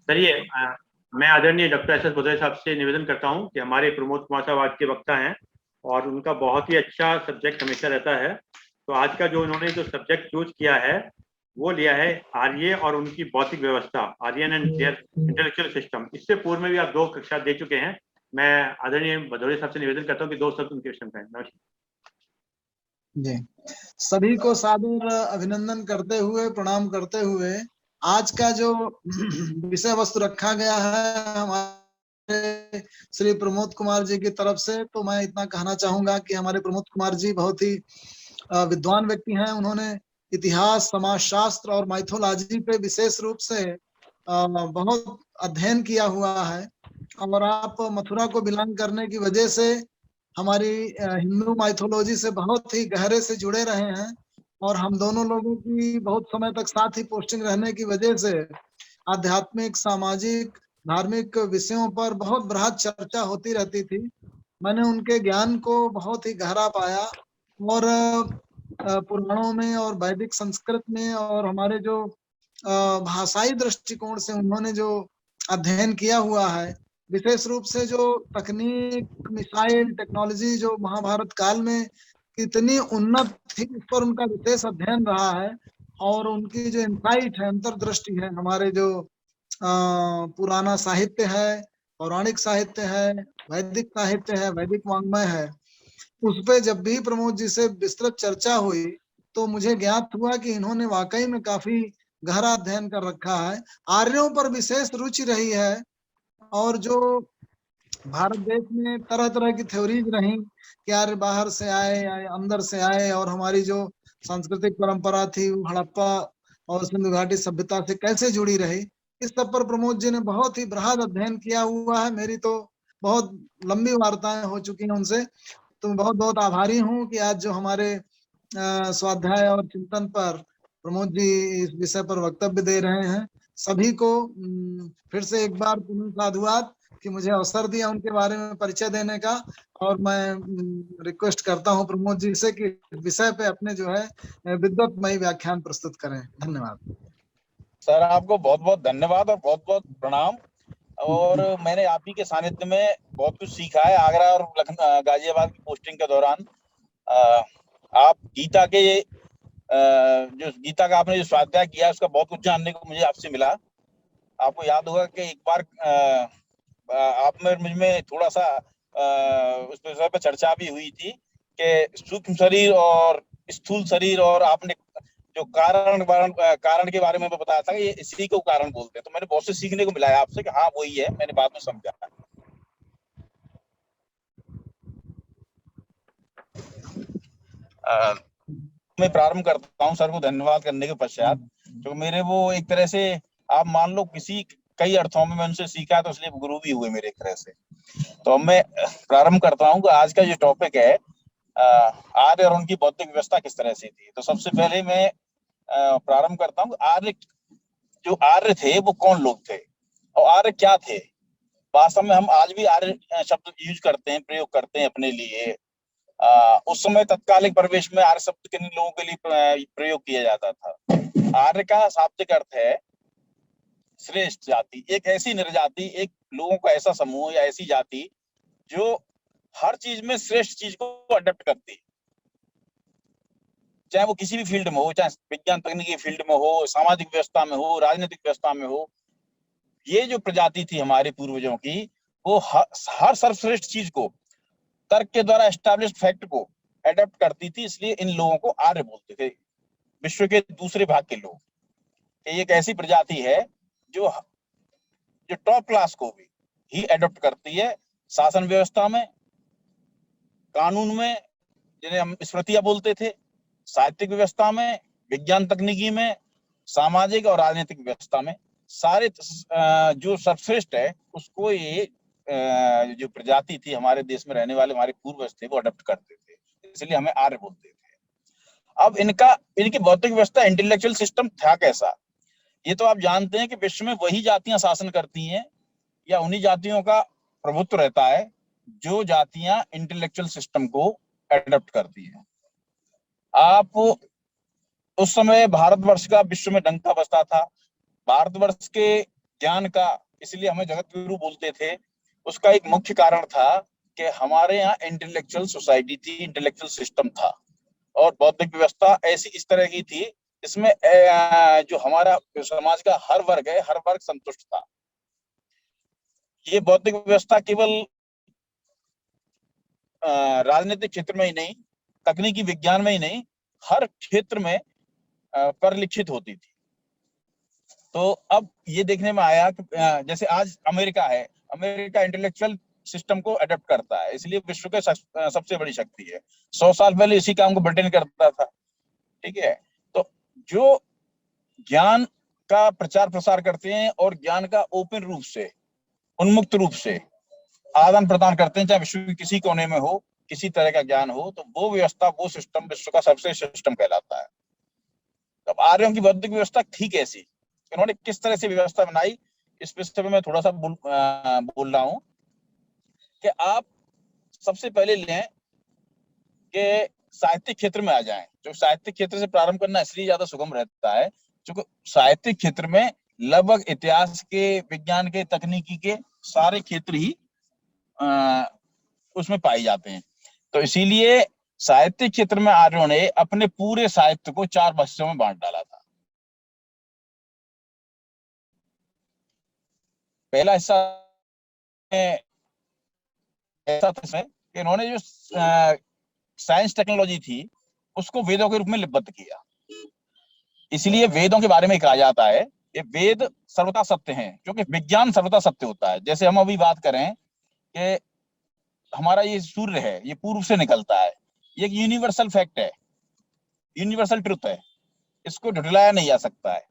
चलिए, मैं आदरणीय डॉक्टर एस एस भदौरिया साहब से निवेदन करता हूं कि हमारे प्रमोद कुमार साहब आज के वक्ता हैं और उनका बहुत ही अच्छा सब्जेक्ट हमेशा रहता है। तो आज का जो उन्होंने जो सब्जेक्ट चूज किया है वो लिया है आर्य और उनकी भौतिक व्यवस्था, Aryan and their intellectual system. इससे पूर्व में भी आप 2 कक्षा दे चुके हैं। मैं आदरणीय भदौरिया साहब से निवेदन करता हूँ कि 2 शब्द उनके विषय में कहें। नमस्कार जी, सभी को सादर अभिनंदन करते हुए, प्रणाम करते हुए, आज का जो विषय वस्तु रखा गया है हमारे श्री प्रमोद कुमार जी की तरफ से, तो मैं इतना कहना चाहूंगा कि हमारे प्रमोद कुमार जी बहुत ही विद्वान व्यक्ति हैं। उन्होंने इतिहास, समाजशास्त्र और माइथोलॉजी पे विशेष रूप से बहुत अध्ययन किया हुआ है। और आप मथुरा को बिलोंग करने की वजह से हमारी हिंदू माइथोलॉजी से बहुत ही गहरे से जुड़े रहे हैं। और हम दोनों लोगों की बहुत समय तक साथ ही पोस्टिंग रहने की वजह से आध्यात्मिक, सामाजिक, धार्मिक विषयों पर बहुत बृहद चर्चा होती रहती थी। मैंने उनके ज्ञान को बहुत ही गहरा पाया और पुराणों में और वैदिक संस्कृत में और हमारे जो भाषाई दृष्टिकोण से उन्होंने जो अध्ययन किया हुआ है, विशेष रूप से जो तकनीक, मिसाइल टेक्नोलॉजी जो महाभारत काल में कितनी उन्नत थी, इस पर उनका विशेष अध्ययन रहा है। और उनकी जो इंसाइट है, अंतर्दृष्टि है, हमारे जो पुराना साहित्य है, पौराणिक साहित्य है, वैदिक साहित्य है, वैदिक वाङ्मय है, उस पे जब भी प्रमोद जी से विस्तृत चर्चा हुई तो मुझे ज्ञात हुआ कि इन्होंने वाकई में काफी गहरा अध्ययन कर रखा है। आर्यों पर विशेष रुचि रही है और जो भारत देश में तरह तरह की थ्योरीज रही कि आर्य बाहर से आए या अंदर से आए, और हमारी जो सांस्कृतिक परंपरा थी वो हड़प्पा और सिंधु घाटी सभ्यता से कैसे जुड़ी रही, इस सब पर प्रमोद जी ने बहुत ही बृहद अध्ययन किया हुआ है। मेरी तो बहुत लंबी वार्ताएं हो चुकी हैं उनसे, तो मैं बहुत बहुत आभारी हूँ कि आज जो हमारे स्वाध्याय और चिंतन पर प्रमोद जी इस विषय पर वक्तव्य दे रहे हैं। सभी को फिर से एक बार पुनः साधुवाद कि मुझे अवसर दिया उनके बारे में परिचय देने का। और मैं रिक्वेस्ट करता हूँ प्रमोद जी से कि विषय पे अपने जो है विद्वत्मयी व्याख्यान प्रस्तुत करें। धन्यवाद सर, आपको बहुत बहुत धन्यवाद और बहुत बहुत प्रणाम। और मैंने आप ही के सानिध्य में बहुत कुछ सीखा है आगरा और गाजियाबाद की पोस्टिंग के दौरान। आप गीता के जो गीता का आपने जो स्वाध्याय किया उसका बहुत कुछ जानने को मुझे आपसे मिला। आपको याद होगा कि एक बार आप में मुझ में थोड़ा सा उस विषय पर चर्चा भी हुई थी कि सूक्ष्म शरीर और स्थूल शरीर, और आपने जो कारण के बारे में बताया था कि ये इसी को कारण बोलते हैं। तो मैंने बहुत से सीखने को मिला है आपसे कि हाँ वही है, मैंने बाद में समझा। मैं प्रारंभ करता हूँ सर को धन्यवाद करने के पश्चात, जो मेरे वो एक तरह से आप मान लो कई अर्थों में मैं उनसे सीखा, तो इसलिए गुरु भी हुए मेरे एक तरह से। तो मैं प्रारंभ करता हूँ कि आज का जो टॉपिक है आर्य और उनकी बौद्धिक व्यवस्था किस तरह से थी। तो सबसे पहले मैं प्रारंभ करता हूँ जो आर्य थे वो कौन लोग थे और आर्य क्या थे। वास्तव में हम आज भी आर्य शब्द यूज करते हैं, प्रयोग करते हैं अपने लिए। उस समय तत्कालिक परिवेश में आर्य शब्द किन लोगों के लिए प्रयोग किया जाता था। आर्य का शाब्दिक अर्थ है श्रेष्ठ जाति, एक ऐसी निर्जाति, एक लोगों का ऐसा समूह या ऐसी जाति जो हर चीज में श्रेष्ठ चीज को अडॉप्ट करती है, चाहे वो किसी भी फील्ड में हो, चाहे विज्ञान तकनीकी फील्ड में हो, सामाजिक व्यवस्था में हो, राजनीतिक व्यवस्था में हो। ये जो प्रजाति थी हमारे पूर्वजों की, वो हर सर्वश्रेष्ठ चीज को तर्क के द्वारा एस्टैब्लिश्ड फैक्ट को एडॉप्ट करती थी, इसलिए इन लोगों को आर्य बोलते थे। विश्व के दूसरे भाग के लोग, ये एक ऐसी प्रजाति है जो टॉप क्लास को भी ही एडॉप्ट करती है, शासन व्यवस्था में, कानून में जिन्हें हम स्मृतियां बोलते थे, साहित्यिक व्यवस्था में, विज्ञान तकनीकी में, सामाजिक और राजनीतिक व्यवस्था में, सारे जो सर्वश्रेष्ठ है उसको ये जो प्रजाति थी हमारे देश में रहने वाले हमारे पूर्वज थे वो अडॉप्ट करते थे, इसलिए हमें आर्य बोलते थे। अब इनकी भौतिक व्यवस्था, इंटेलेक्चुअल सिस्टम था कैसा, ये तो आप जानते हैं कि विश्व में वही जातियां शासन करती हैं या उन्हीं जातियों का प्रभुत्व रहता है जो जातियां इंटेलेक्चुअल सिस्टम को एडॉप्ट करती हैं। आप उस समय भारतवर्ष का विश्व में डंका बजता था। भारतवर्ष के ज्ञान का, इसलिए हमें जगत गुरु बोलते थे, उसका एक मुख्य कारण था कि हमारे यहाँ इंटेलेक्चुअल सोसाइटी थी, इंटेलेक्चुअल सिस्टम था, और बौद्धिक व्यवस्था ऐसी इस तरह की थी इसमें जो हमारा समाज का हर वर्ग है, हर वर्ग संतुष्ट था। ये बौद्धिक व्यवस्था केवल राजनीतिक क्षेत्र में ही नहीं, तकनीकी विज्ञान में ही नहीं, हर क्षेत्र में परिलक्षित होती थी। तो अब ये देखने में आया कि जैसे आज अमेरिका है, अमेरिका इंटेलेक्चुअल सिस्टम को अडॉप्ट करता है, इसलिए विश्व के सबसे बड़ी शक्ति है। 100 साल पहले इसी काम को ब्रिटेन करता था, ठीक है। तो जो ज्ञान का प्रचार प्रसार करते हैं और ज्ञान का ओपन रूप से, उन्मुक्त रूप से आदान प्रदान करते हैं, चाहे विश्व के किसी कोने में हो, किसी तरह का ज्ञान हो, तो वो व्यवस्था, वो सिस्टम विश्व का सबसे सिस्टम कहलाता है। तब आर्यों की बौद्धिक व्यवस्था थी कैसी, इन्होंने किस तरह से व्यवस्था बनाई, इस विषय में मैं थोड़ा सा बोल रहा हूं कि आप सबसे पहले लें कि साहित्यिक क्षेत्र में आ जाएं। जो साहित्यिक क्षेत्र से प्रारंभ करना इसलिए ज्यादा सुगम रहता है क्योंकि साहित्यिक क्षेत्र में लगभग इतिहास के, विज्ञान के, तकनीकी के सारे क्षेत्र ही उसमें पाए जाते हैं। तो इसीलिए साहित्यिक क्षेत्र में आर्यों ने अपने पूरे साहित्य को 4 हिस्सों में बांट डाला था। पहला हिस्सा ऐसा था कि इन्होंने जो साइंस टेक्नोलॉजी थी उसको वेदों के रूप में लिपिबद्ध किया। इसलिए वेदों के बारे में कहा जाता है कि वेद सर्वथा सत्य हैं, क्योंकि विज्ञान सर्वथा सत्य होता है। जैसे हम अभी बात करें कि हमारा ये सूर्य है, ये पूर्व से निकलता है, ये एक यूनिवर्सल फैक्ट है, यूनिवर्सल ट्रुथ है, इसको ढुटलाया नहीं जा सकता है।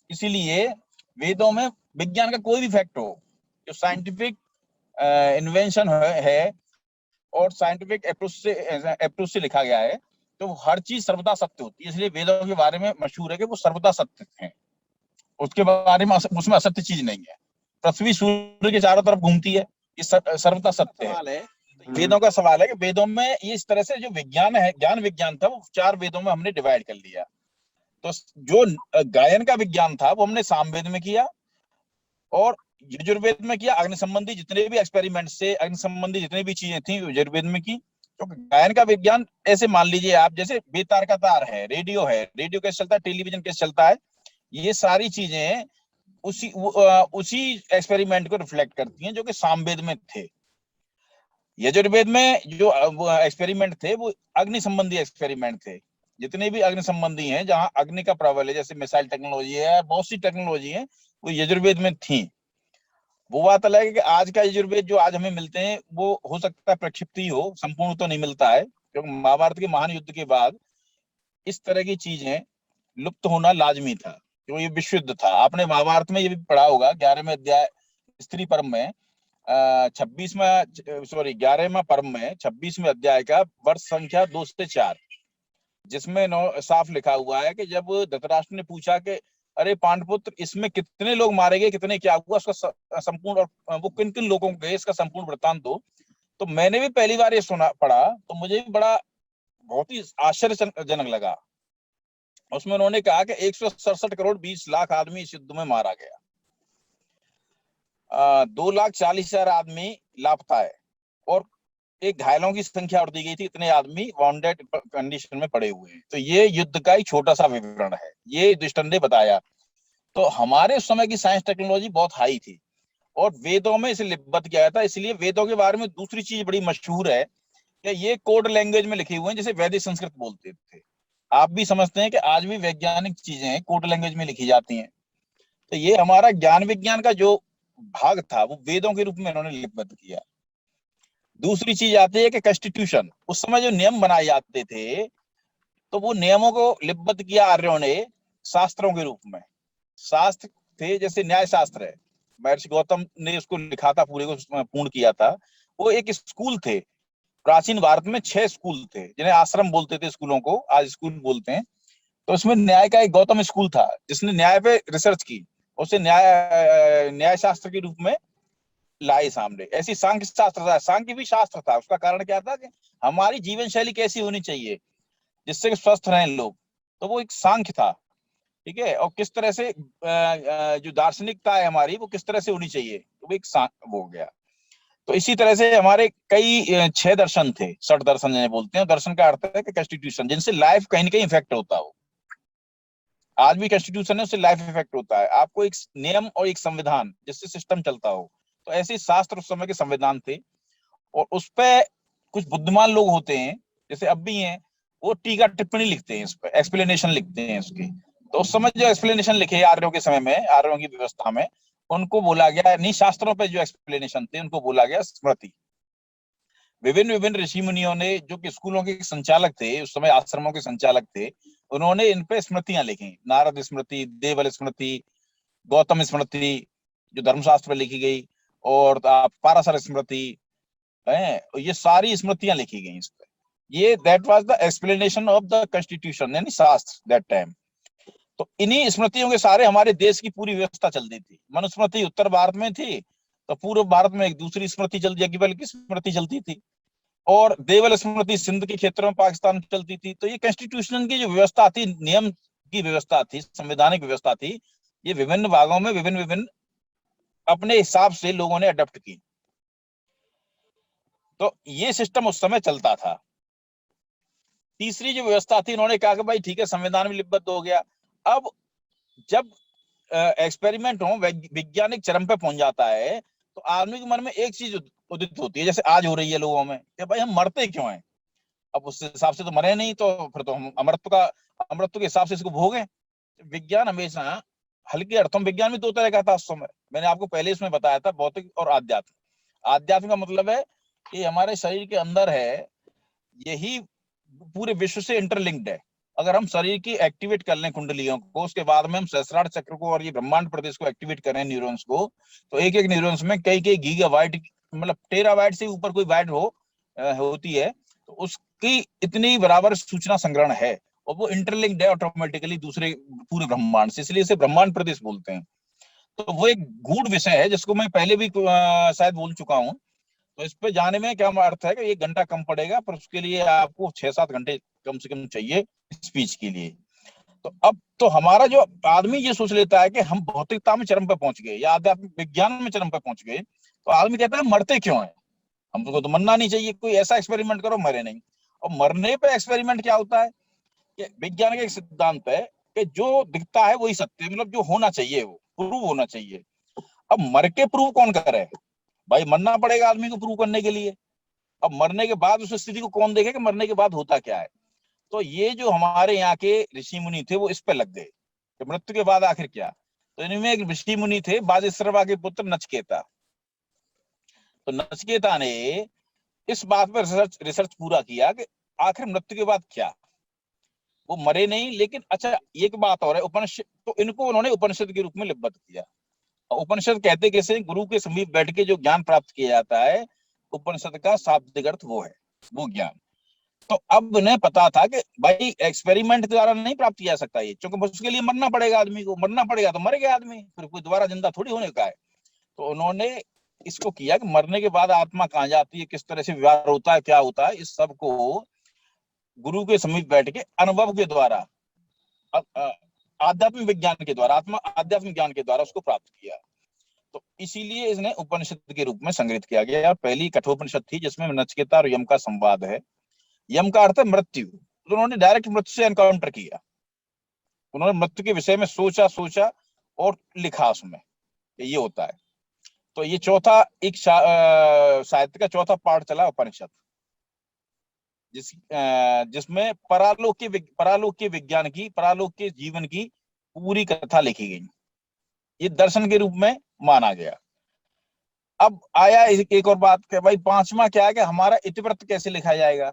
इसीलिए वेदों में विज्ञान का कोई भी फैक्ट हो, जो साइंटिफिक इन्वेंशन है और साइंटिफिक अप्रोच से लिखा गया है, तो हर चीज सर्वदा सत्य होती है। इसलिए वेदों के बारे में मशहूर है कि वो सर्वदा सत्य हैं, उसके बारे में उसमें असत्य चीज नहीं है। पृथ्वी सूर्य के चारों तरफ घूमती है, ये सर्वदा सत्य है। वेदों का सवाल है कि वेदों में ये इस तरह से जो विज्ञान है, ज्ञान विज्ञान था, वो 4 वेदों में हमने डिवाइड कर लिया। तो जो गायन का विज्ञान था वो हमने सामवेद में किया और यजुर्वेद में किया। अग्नि संबंधी जितने भी एक्सपेरिमेंट से, अग्नि संबंधी जितनी भी चीजें थी यजुर्वेद में की। तो गायन का विज्ञान ऐसे मान लीजिए आप, जैसे बेतार का तार है, रेडियो कैसे चलता है, टेलीविजन कैसे चलता है, ये सारी चीजें उसी एक्सपेरिमेंट को रिफ्लेक्ट करती हैं जो कि सामवेद में थे। यजुर्वेद में जो एक्सपेरिमेंट थे वो अग्नि संबंधी एक्सपेरिमेंट थे। जितने भी अग्नि संबंधी हैं, जहां अग्नि का प्रबल है, जैसे मिसाइल टेक्नोलॉजी है, बहुत सी टेक्नोलॉजी है, वो यजुर्वेद में थी। वो बात अलग है कि आज का यजुर्वेद जो आज हमें मिलते हैं वो हो सकता है प्रक्षिप्त ही हो, संपूर्ण तो नहीं मिलता है, क्योंकि महाभारत के महान युद्ध के बाद इस तरह की चीजें लुप्त होना लाजमी था, क्योंकि ये विश्व युद्ध था। आपने महाभारत में ये भी पढ़ा होगा 11वें अध्याय स्त्री पर्व में 11वें पर्व में 26वें अध्याय का वर्ष संख्या 2 से 4, जिसमें साफ लिखा हुआ है कि जब धृतराष्ट्र ने पूछा कि अरे पांडुपुत्र, इसमें कितने लोग मारे गए, कितने क्या हुआ, उसका संपूर्ण, और वो किन किन लोगों को गए, इसका संपूर्ण वृत्तांत दो। तो मैंने भी पहली बार ये पढ़ा तो मुझे भी बहुत ही आश्चर्यजनक लगा। उसमें उन्होंने कहा कि 167 करोड़ 20 लाख आदमी इस युद्ध में मारा गया, 2,40,000 आदमी लापता है और एक घायलों की संख्या और दी गई थी, इतने आदमी वाउंडेड कंडीशन में पड़े हुए हैं। तो ये युद्ध का एक छोटा सा विवरण है, ये युधिष्ठिर ने बताया। तो हमारे उस समय की साइंस टेक्नोलॉजी बहुत हाई थी और वेदों में इसे लिपिबद्ध किया गया था। इसलिए वेदों के बारे में दूसरी चीज बड़ी मशहूर है कि ये कोड लैंग्वेज में लिखे हुए हैं, जिसे वैदिक संस्कृत बोलते थे। आप भी समझते हैं कि आज भी वैज्ञानिक चीजें कोड लैंग्वेज में लिखी जाती हैं। तो ये हमारा ज्ञान विज्ञान का जो भाग था वो वेदों के रूप में इन्होंने लिपिबद्ध किया। दूसरी चीज आती है कि कॉन्स्टिट्यूशन, उस समय जो नियम बनाए जाते थे तो वो नियमों को लिपिबद्ध किया आर्यों ने शास्त्रों के रूप में। शास्त्र थे, जैसे न्याय शास्त्र है, महर्षि गौतम ने उसको लिखा था, पूरे को पूर्ण किया था। वो एक स्कूल थे। प्राचीन भारत में 6 स्कूल थे, जिन्हें आश्रम बोलते थे, स्कूलों को आज स्कूल बोलते हैं। तो उसमें न्याय का एक गौतम स्कूल था, जिसने न्याय पे रिसर्च की, उसे न्याय शास्त्र के रूप में लाए सामने। ऐसी सांख्य शास्त्र था, सांख्य भी शास्त्र था। उसका कारण क्या था कि हमारी जीवन शैली कैसी होनी चाहिए जिससे स्वस्थ रहें लोग, तो वो एक सांख्य था। ठीक है, और किस तरह से जो दार्शनिकता है हमारी वो किस तरह से होनी चाहिए, वो एक वो हो गया। तो इसी तरह से हमारे कई 6 दर्शन थे, 60 दर्शन जिन्हें बोलते हैं। दर्शन का अर्थ है कि कॉन्स्टिट्यूशन, जिनसे लाइफ कहीं ना कहीं इफेक्ट होता हो। आज भी कॉन्स्टिट्यूशन है, उससे लाइफ इफेक्ट होता है। आपको एक नियम और एक संविधान जिससे सिस्टम चलता हो, तो ऐसे शास्त्र उस समय के संविधान थे। और उस पे कुछ बुद्धिमान लोग होते हैं, जैसे अब भी हैं, वो टीका टिप्पणी लिखते हैं, इस पे एक्सप्लेनेशन लिखते हैं उसके। तो उस समय जो एक्सप्लेनेशन लिखे आर्यों के समय में, आर्यों की व्यवस्था में, उनको बोला गया, नहीं शास्त्रों पे जो एक्सप्लेनेशन थे उनको बोला गया स्मृति। विभिन्न विभिन्न ऋषि मुनियों ने, जो कि स्कूलों के संचालक थे उस समय, आश्रमों के संचालक थे, उन्होंने इन पे स्मृतियां लिखी। नारद स्मृति, देवल स्मृति, गौतम स्मृति जो धर्मशास्त्र में लिखी गई, और पाराशर स्मृति है, ये सारी स्मृतियां लिखी गई इस पे। ये that was the explanation of the constitution, यानी शास्त्र दैट टाइम। तो इन्हीं स्मृतियों के सारे हमारे देश की पूरी व्यवस्था चलती थी। मनुस्मृति उत्तर भारत में थी, तो पूर्व भारत में एक दूसरी स्मृति चलती, यज्ञवल्क्य की स्मृति चलती थी, और देवल स्मृति सिंध के क्षेत्रों में, पाकिस्तान में चलती थी। तो ये कॉन्स्टिट्यूशन की जो व्यवस्था थी, नियम की व्यवस्था थी, संवैधानिक व्यवस्था थी, ये विभिन्न भागों में विभिन्न विभिन्न अपने हिसाब से लोगों ने अडॉप्ट की। तो ये सिस्टम उस समय चलता था। तीसरी जो व्यवस्था थी, इन्होंने कहा कि भाई ठीक है, संविधान में लिपिबद्ध हो गया। अब जब एक्सपेरिमेंट हो, वैज्ञानिक चरम पे पहुंच जाता है, तो आदमी के मन में एक चीज उदित होती है, जैसे आज हो रही है लोगों में, कि भाई हम मरते क्यों हैं? अब उस हिसाब से तो मरे नहीं, तो फिर तो हम अमरत्व के हिसाब से इसको भोगें। विज्ञान हमेशा, हल्के अर्थों में विज्ञान भी 2 तरह का था उस समय। मैंने आपको पहले इसमें बताया था, भौतिक और आध्यात्मिक। आध्यात्मिक का मतलब है कि हमारे शरीर के अंदर है, यही पूरे विश्व से इंटरलिंक्ड है। अगर हम शरीर की एक्टिवेट कर लें कुंडलियों को, उसके बाद में हम सहस्रार चक्र को और ये ब्रह्मांड प्रदेश को एक्टिवेट करें, न्यूरॉन्स को, तो एक एक न्यूरॉन्स में कई कई गीगाबाइट, मतलब टेराबाइट से ऊपर कोई बाइट होती है, तो उसकी इतनी बराबर सूचना संग्रहण है, और वो इंटरलिंक्ड है ऑटोमेटिकली दूसरे पूरे ब्रह्मांड से, इसलिए इसे ब्रह्मांड प्रदेश बोलते हैं। तो वो एक गूढ़ विषय है, जिसको मैं पहले भी शायद बोल चुका हूँ। तो इस पे जाने में क्या अर्थ है कि 1 घंटा कम पड़ेगा, पर उसके लिए आपको 6-7 घंटे कम से कम चाहिए स्पीच के लिए। तो अब तो हमारा जो आदमी ये सोच लेता है कि हम भौतिकता में चरम पे पहुंच गए या आध्यात्मिक विज्ञान में चरम पे पहुंच गए, तो आदमी कहता है मरते क्यों है, हमको तो मरना नहीं चाहिए, कोई ऐसा एक्सपेरिमेंट करो मरे नहीं। और मरने पे एक्सपेरिमेंट क्या होता है कि विज्ञान का एक सिद्धांत है कि जो दिखता है वही सत्य है, मतलब जो होना चाहिए वो प्रूव होना चाहिए। अब मर के प्रूव कौन करे? भाई मरना पड़ेगा आदमी को प्रूव करने के लिए। अब मरने के बाद उस स्थिति को कौन देखे कि मरने के बाद होता क्या है? तो ये जो हमारे यहाँ के ऋषि मुनि थे, वो इस पे लग गए कि मृत्यु के बाद आखिर क्या। तो इनमें एक ऋषि मुनि थे, बाजिश्रवा के पुत्र नचिकेता। तो नचिकेता ने इस बात पर रिसर्च पूरा किया कि आखिर मृत्यु के बाद क्या। वो मरे नहीं, लेकिन अच्छा एक बात और है, उपनिषद, तो इनको उन्होंने उपनिषद के रूप में लिपिबद्ध किया। उपनिषद कहते कैसे, गुरु के समीप बैठ के जो ज्ञान प्राप्त किया जाता है, उपनिषद का शाब्दिक अर्थ वो है, वो ज्ञान। तो अब उन्हें पता था कि भाई एक्सपेरिमेंट द्वारा नहीं प्राप्त किया जा सकता ये, क्योंकि उसके लिए मरना पड़ेगा आदमी को, मरना पड़ेगा तो मर गया आदमी, फिर कोई दोबारा जिंदा थोड़ी होने का है। तो उन्होंने इसको किया कि मरने के बाद आत्मा कहाँ जाती है, किस तरह से व्यवहार होता है, क्या होता है, इस सब को गुरु के समीप बैठ के अनुभव के द्वारा, आध्यात्मिक विज्ञान के द्वारा, आत्मा आध्यात्मिक ज्ञान के द्वारा उसको प्राप्त किया। तो इसीलिए इसने उपनिषद के रूप में संग्रहित किया गया। पहली कठोपनिषद थी जिसमें नचिकेता और यम का संवाद है। यम का अर्थ है मृत्यु, तो उन्होंने डायरेक्ट मृत्यु से एनकाउंटर किया। उन्होंने मृत्यु के विषय में सोचा और लिखा उसमें ये होता है। तो ये चौथा एक साहित्य का चौथा पार्ट चला उपनिषद, जिसमें परालोक के विज्ञान की, परालोक के जीवन की पूरी कथा लिखी गई। ये दर्शन के रूप में माना गया। अब आया एक और बात कि भाई 5वां क्या है कि हमारा इतिवृत्त कैसे लिखा जाएगा।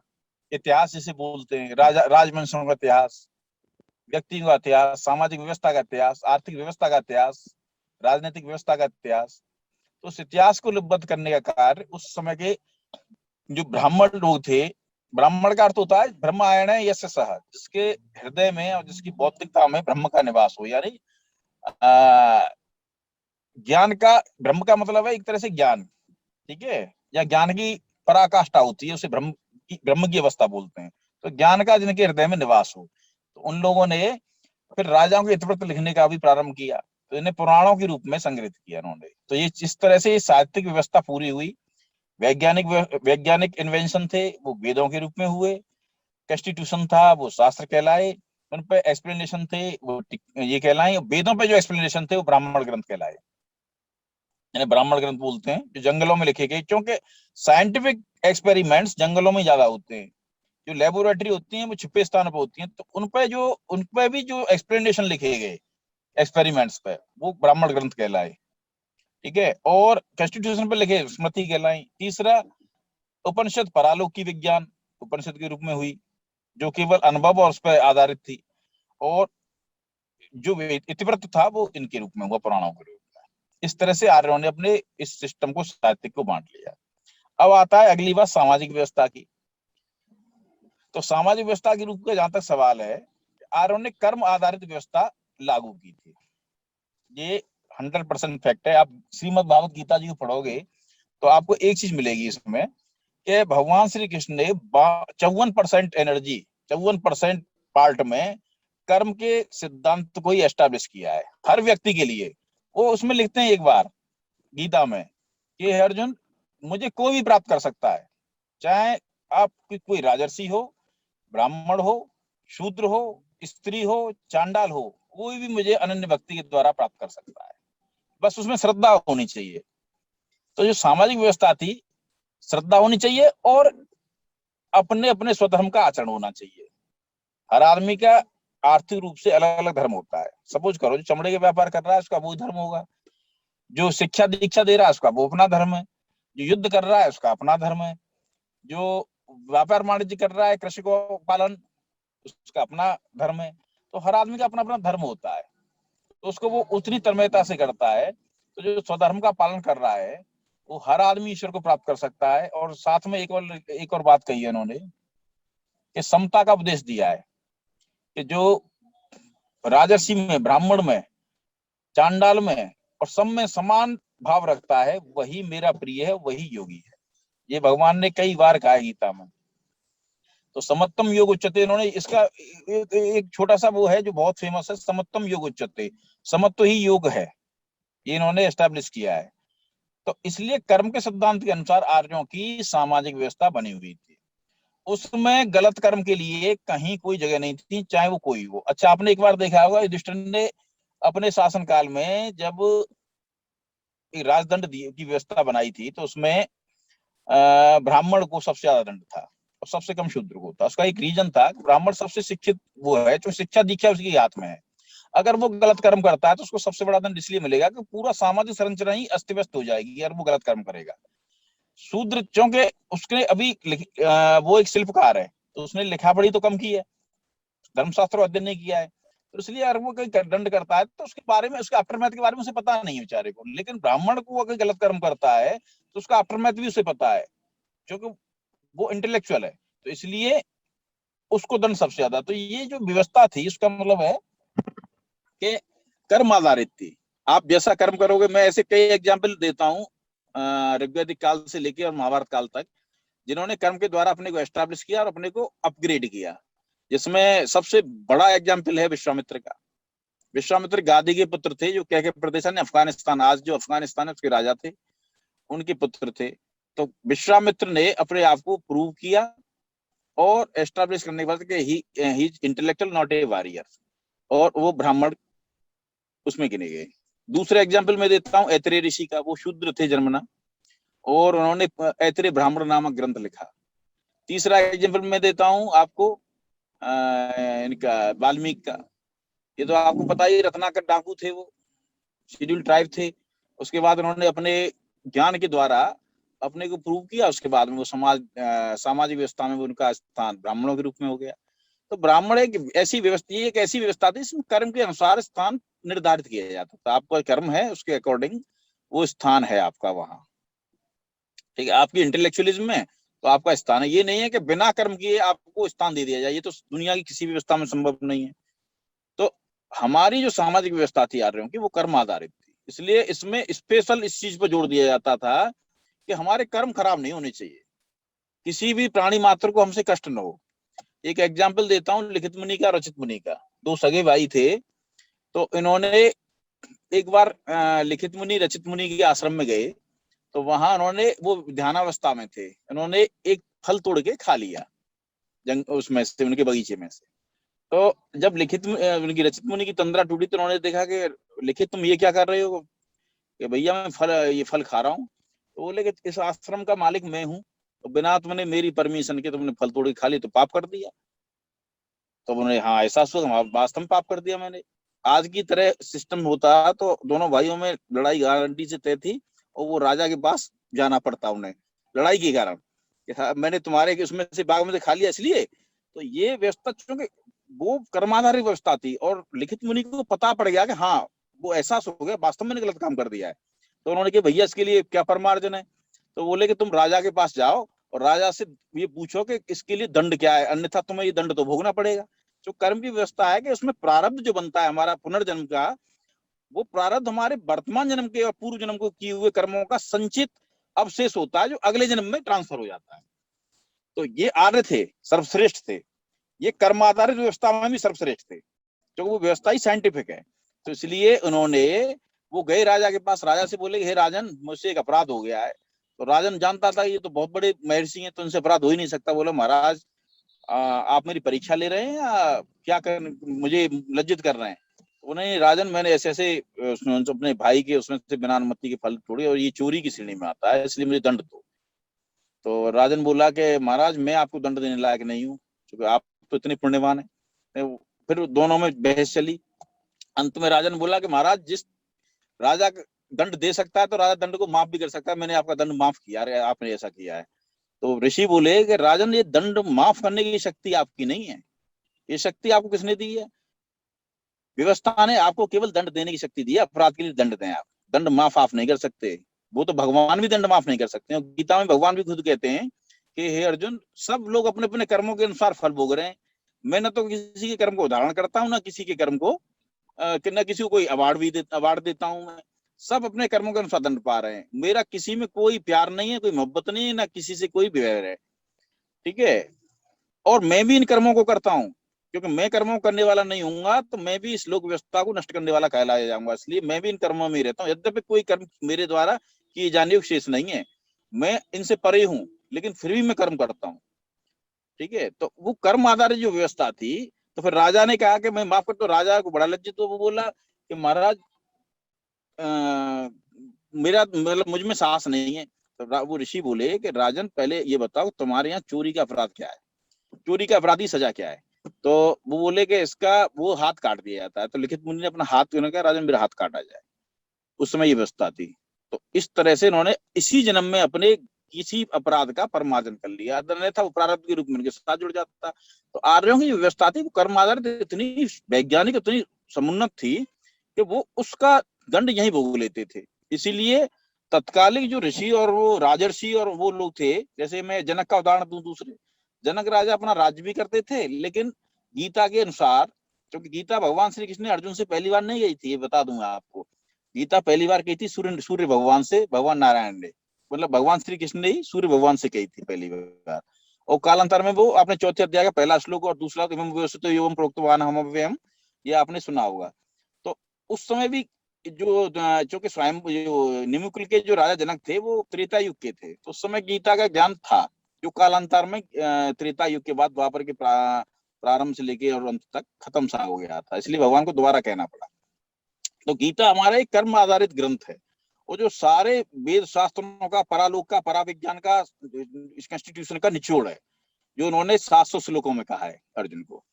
इतिहास जिसे बोलते हैं, राजवंशों का इतिहास, व्यक्तियों का इतिहास, सामाजिक व्यवस्था का इतिहास, आर्थिक व्यवस्था का इतिहास, राजनीतिक व्यवस्था का इतिहास। तो उस इतिहास को लिपिबद्ध करने का कार्य उस समय के जो ब्राह्मण लोग थे, ब्राह्मण का अर्थ होता है ब्रह्मायण यस्य सः, जिसके हृदय में और जिसकी बौद्धिकता में ब्रह्म का निवास हो, यानी ज्ञान का, ब्रह्म का मतलब है एक तरह से ज्ञान, ठीक है, या ज्ञान की पराकाष्ठा होती है, उसे ब्रह्म की अवस्था बोलते हैं। तो ज्ञान का जिनके हृदय में निवास हो, तो उन लोगों ने फिर राजाओं के इतिवृत्त लिखने का भी प्रारंभ किया, तो इन्हें पुराणों के रूप में संग्रहित किया उन्होंने। तो ये इस तरह से साहित्यिक व्यवस्था पूरी हुई। वैज्ञानिक इन्वेंशन थे वो वेदों के रूप में हुए, कॉन्स्टिट्यूशन था वो शास्त्र कहलाए, उन पे एक्सप्लेनेशन थे वो ये कहलाए, वेदों पे जो एक्सप्लेनेशन थे वो ब्राह्मण ग्रंथ कहलाए, यानी ब्राह्मण ग्रंथ बोलते हैं, जो जंगलों में लिखे गए, क्योंकि साइंटिफिक एक्सपेरिमेंट्स जंगलों में ज्यादा होते हैं, जो लेबोरेटरी होती हैं वो छिपे स्थानों पर होती हैं, तो उन पे भी जो एक्सप्लेनेशन लिखे गए एक्सपेरिमेंट्स पे वो ब्राह्मण ग्रंथ कहलाए, ठीक है। और कॉन्स्टिट्यूशन पे लिखे स्मृति कहलाई। तीसरा, उपनिषद परालौकिक विज्ञान उपनिषद के रूप में हुई, जो केवल अनुभव और उस पर आधारित थी, और जो इतिवृत्त था वो इनके रूप में हुआ, पुराणों के रूप में। इस तरह से आर्यों ने अपने इस सिस्टम को, साहित्यिक को बांट लिया। अब आता है अगली बात सामाजिक व्यवस्था की। तो सामाजिक व्यवस्था के रूप में जहां तक सवाल है, आर्यों ने कर्म आधारित व्यवस्था लागू की थी, ये 100% फैक्ट है। आप श्रीमद् भागवत गीता जी को पढ़ोगे तो आपको एक चीज मिलेगी इसमें, कि भगवान श्री कृष्ण ने 54% एनर्जी, 54% पार्ट में कर्म के सिद्धांत को ही एस्टैब्लिश किया है हर व्यक्ति के लिए। वो उसमें लिखते हैं एक बार गीता में कि अर्जुन, मुझे कोई भी प्राप्त कर सकता है, चाहे आप कोई राजर्षि हो, ब्राह्मण हो, शूद्र हो, स्त्री हो, चांडाल हो, कोई भी मुझे अनन्य भक्ति के द्वारा प्राप्त कर सकता है, बस उसमें श्रद्धा होनी चाहिए। तो जो सामाजिक व्यवस्था थी, श्रद्धा होनी चाहिए और अपने अपने स्वधर्म का आचरण होना चाहिए। हर आदमी का आर्थिक रूप से अलग अलग धर्म होता है। सपोज करो, जो चमड़े के व्यापार कर रहा है उसका वो धर्म होगा, जो शिक्षा दीक्षा दे रहा है उसका वो अपना धर्म है, जो युद्ध कर रहा है उसका अपना धर्म है, जो व्यापार वाणिज्य कर रहा है, कृषि को पालन, उसका अपना धर्म है। तो हर आदमी का अपना अपना धर्म होता है, तो उसको वो उतनी तन्मयता से करता है। तो जो स्वधर्म का पालन कर रहा है वो हर आदमी ईश्वर को प्राप्त कर सकता है। और साथ में एक और बात कही है उन्होंने कि समता का उपदेश दिया है, कि जो राजर्षि में, ब्राह्मण में, चांडाल में और सब में समान भाव रखता है वही मेरा प्रिय है, वही योगी है। ये भगवान ने कई बार कहा है गीता में। तो समत्तम योग उच्चते, इन्होंने इसका एक छोटा सा वो है जो बहुत फेमस है, समत्तम योग उच्चते, समत्व ही योग है, ये इन्होंने एस्टैब्लिश किया है। तो इसलिए कर्म के सिद्धांत के अनुसार आर्यों की सामाजिक व्यवस्था बनी हुई थी। उसमें गलत कर्म के लिए कहीं कोई जगह नहीं थी, चाहे वो कोई हो। अच्छा, आपने एक बार देखा होगा युधिष्ठिर ने अपने शासनकाल में जब राजदंड की व्यवस्था बनाई थी, तो उसमें ब्राह्मण को सबसे ज्यादा दंड था और सबसे कम शूद्र को था। उसका एक रीजन था, ब्राह्मण सबसे शिक्षित वो है, जो शिक्षा दीक्षा उसके हाथ में है। अगर वो गलत कर्म करता है तो उसको सबसे बड़ा दंड इसलिए मिलेगा कि पूरा सामाजिक संरचना ही अस्त व्यस्त हो जाएगी अगर वो गलत कर्म करेगा। शूद्र, क्योंकि उसने अभी वो एक शिल्पकार है, तो उसने लिखा पढ़ी तो कम की है, धर्मशास्त्र अध्ययन नहीं किया है, तो इसलिए अगर वो कोई दंड करता है तो उसके बारे में, उसके आफ्टरमैथ के बारे में उसे पता नहीं है बेचारे को। लेकिन ब्राह्मण को अगर गलत कर्म करता है तो उसका आफ्टरमैथ भी उसे पता है, क्योंकि वो इंटेलेक्चुअल है, तो इसलिए उसको दंड सबसे ज्यादा। तो ये जो व्यवस्था थी उसका मतलब है कि कर्म आधारित थी। आप जैसा कर्म करोगे, मैं ऐसे कई एग्जाम्पल देता हूँ ऋग्वैदिक काल से लेकर और महाभारत काल तक, जिन्होंने कर्म के द्वारा अपने को एस्टैब्लिश किया और अपने को अपग्रेड किया। जिसमें सबसे बड़ा एग्जाम्पल है विश्वामित्र का। विश्वामित्र गादी के पुत्र थे, जो क्या प्रदेश है अफगानिस्तान, आज जो अफगानिस्तान है उसके राजा थे, उनके पुत्र थे। तो विश्वामित्र ने अपने आप को प्रूव किया और एस्टैब्लिश करने के बाद ही इंटेलेक्चुअल नॉट ए वॉरियर, और वो ब्राह्मण उसमें गिने गए। दूसरा एग्जाम्पल मैं देता हूँ ऐतरेय ऋषि का। वो शूद्र थे जन्मना, और उन्होंने ऐतरेय ब्राह्मण नामक ग्रंथ लिखा। तीसरा एग्जाम्पल मैं देता हूँ आपको इनका वाल्मीकि का। ये तो आपको पता ही, रत्नाकर डाकू थे, वो शेड्यूल ट्राइब थे। उसके बाद उन्होंने अपने ज्ञान के द्वारा अपने को प्रूव किया, उसके बाद में वो सामाजिक व्यवस्था में उनका स्थान ब्राह्मणों के रूप में हो गया। तो ब्राह्मण एक ऐसी व्यवस्था थी जिसमें कर्म के अनुसार स्थान निर्धारित किया जाता था। आपका कर्म है उसके अकॉर्डिंग वो स्थान है आपका वहां, ठीक है। आपकी इंटेलेक्चुअलिज्म में तो आपका स्थान है। ये नहीं है कि बिना कर्म किए आपको स्थान दे दिया जाए, ये तो दुनिया की किसी भी व्यवस्था में संभव नहीं है। तो हमारी जो सामाजिक व्यवस्था थी आर्यों की, वो कर्म आधारित थी, इसलिए इसमें स्पेशल इस चीज पर जोर दिया जाता था कि हमारे कर्म खराब नहीं होने चाहिए, किसी भी प्राणी मात्र को हमसे कष्ट न हो। एक एग्जाम्पल देता हूँ लिखित मुनि का, रचित मुनि का। दो सगे भाई थे। तो इन्होंने एक बार लिखित मुनि रचित मुनि के आश्रम में गए, तो वहां उन्होंने, वो ध्यानावस्था में थे, इन्होंने एक फल तोड़ के खा लिया उसमें से, उनके बगीचे में से। तो जब उनकी रचित मुनि की तंद्रा टूटी, तो उन्होंने देखा कि लिखित तुम ये क्या कर रहे हो, कि भैया मैं ये फल खा रहा हूँ। तो बोले कि इस आश्रम का मालिक मैं हूँ, तो बिना तुमने मेरी परमिशन के तुमने फल तोड़ के खा ली तो पाप कर दिया। तो उन्होंने हाँ ऐसा सोचा, वास्तव में पाप कर दिया मैंने। आज की तरह सिस्टम होता तो दोनों भाइयों में लड़ाई गारंटी से तय थी, और वो राजा के पास जाना पड़ता उन्हें लड़ाई के कारण, मैंने तुम्हारे उसमें से बाग में से खा लिया इसलिए। तो ये व्यवस्था, चूंकि वो कर्माधारित व्यवस्था थी, और लिखित मुनि को पता पड़ गया कि हाँ वो एहसास हो गया वास्तव में गलत काम कर दिया है। तो उन्होंने कहा भैया इसके लिए क्या परमार्जन है। तो बोले कि तुम राजा के पास जाओ और राजा से ये पूछो कि इसके लिए दंड क्या है, अन्यथा तुम्हें ये दंड तो भोगना पड़ेगा। जो कर्म की व्यवस्था है कि उसमें प्रारब्ध जो बनता है हमारा पुनर्जन्म का, वो प्रारब्ध हमारे वर्तमान जन्म के और पूर्व जन्म को किए हुए कर्मों का संचित अवशेष होता है, जो अगले जन्म में ट्रांसफर हो जाता है। तो ये आर्य थे, सर्वश्रेष्ठ थे, ये कर्म आधारित व्यवस्था में भी सर्वश्रेष्ठ थे, क्योंकि वो व्यवस्था ही साइंटिफिक है। तो इसलिए उन्होंने, वो गए राजा के पास, राजा से बोले हे राजन मुझसे एक अपराध हो गया है। तो राजन जानता था ये तो बहुत बड़े महर्षि हैं, तो उनसे अपराध हो ही नहीं सकता। बोले महाराज आप मेरी परीक्षा ले रहे हैं या क्या कर, मुझे लज्जित कर रहे हैं। उन्हें राजन मैंने ऐसे ऐसे अपने भाई के उसमें से बिना अनुमति के फल तोड़े, और ये चोरी की श्रेणी में आता है, इसलिए मुझे दंड दो। तो राजन बोला कि महाराज मैं आपको दंड देने लायक नहीं हूँ, क्योंकि आप तो इतने पुण्यवान है। फिर दोनों में बहस चली। अंत में राजन बोला कि महाराज जिस राजा दंड दे सकता है तो राजा दंड को माफ भी कर सकता है, मैंने आपका दंड माफ किया, अरे आपने ऐसा किया है। तो ऋषि बोले कि राजन ये दंड माफ करने की शक्ति आपकी नहीं है, ये शक्ति आपको किसने दी है? व्यवस्था ने आपको केवल दंड देने की शक्ति दी है, अपराध के लिए दंड दें आप, दंड माफ आप नहीं कर सकते। वो तो भगवान भी दंड माफ नहीं कर सकते। गीता में भगवान भी खुद कहते हैं कि हे अर्जुन, सब लोग अपने अपने कर्मों के अनुसार फल भोग रहे हैं, मैं न तो किसी के कर्म को उदाहरण करता हूँ, ना किसी के कर्म को न किसी को कोई अवार्ड देता हूँ मैं, सब अपने कर्मों के अनुसार दंड पा रहे हैं। मेरा किसी में कोई प्यार नहीं है, कोई मोहब्बत नहीं है, ना किसी से कोई वैर है, ठीक है। और मैं भी इन कर्मों को करता हूँ, क्योंकि मैं कर्मों करने वाला नहीं हूँगा तो मैं भी इस लोक व्यवस्था को नष्ट करने वाला कहलाया जाऊंगा, इसलिए मैं भी इन कर्मों में ही रहता हूँ। यद्यपि कोई कर्म मेरे द्वारा किए जाने योग्य शेष नहीं है, मैं इनसे परे हूँ, लेकिन फिर भी मैं कर्म करता हूँ, ठीक है। तो वो कर्म आधारित जो व्यवस्था थी, तो फिर राजा ने कहा कि मैं माफ कर, तो राजा को बड़ा लज्जित, तो वो बोला कि महाराज मेरा मतलब मुझ में साहस नहीं है। तो वो ऋषि बोले कि राजन पहले ये बताओ तुम्हारे यहाँ चोरी का अपराध क्या है, चोरी का अपराधी सजा क्या है। तो वो बोले कि इसका वो हाथ काट दिया जाता है। तो लिखित मुनि ने अपना हाथ, उन्होंने कहा राजन मेरा हाथ काटा जाए, उस समय ये व्यवस्था थी। तो इस तरह से इन्होंने इसी जन्म में अपने किसी अपराध का परमार्जन कर लिया, अन्यथा वो प्रारब्ध के रूप में उनके साथ जुड़ जाता। तो आर्यों की जो व्यवस्था थी वो कर्म आधारित इतनी वैज्ञानिक, इतनी समुन्नत थी कि वो उसका दंड यही भोग लेते थे। इसीलिए तत्कालिक जो ऋषि और वो राजर्षि और वो लोग थे, जैसे मैं जनक का उदाहरण दूं, दूसरे जनक राजा अपना राज्य भी करते थे, लेकिन गीता के अनुसार, क्योंकि गीता भगवान श्री कृष्ण ने अर्जुन से पहली बार नहीं गई थी, ये बता दूंगा आपको। गीता पहली बार कही थी सूर्य भगवान से, भगवान नारायण ने, मतलब भगवान श्री कृष्ण ने ही सूर्य भगवान से कही थी पहली बार। और कालांतर में वो आपने चौथे अध्याय का पहला श्लोक और दूसरा एवं प्रोक्तवान हम अव्ययम, ये आपने सुना होगा। तो उस समय भी जो चूंकि स्वयं जो निमुकुल के जो राजा जनक थे वो त्रेता युग के थे, तो उस समय गीता का ज्ञान था, जो कालांतर में त्रेता युग के बाद द्वापर के प्रारंभ से लेके और अंत तक खत्म सा हो गया था, इसलिए भगवान को दोबारा कहना पड़ा। तो गीता हमारा एक कर्म आधारित ग्रंथ है, वो जो सारे वेद शास्त्रों का, परालोक का, पराविज्ञान का, इस कॉन्स्टिट्यूशन का निचोड़ है, जो उन्होंने 700 श्लोकों में कहा है अर्जुन को।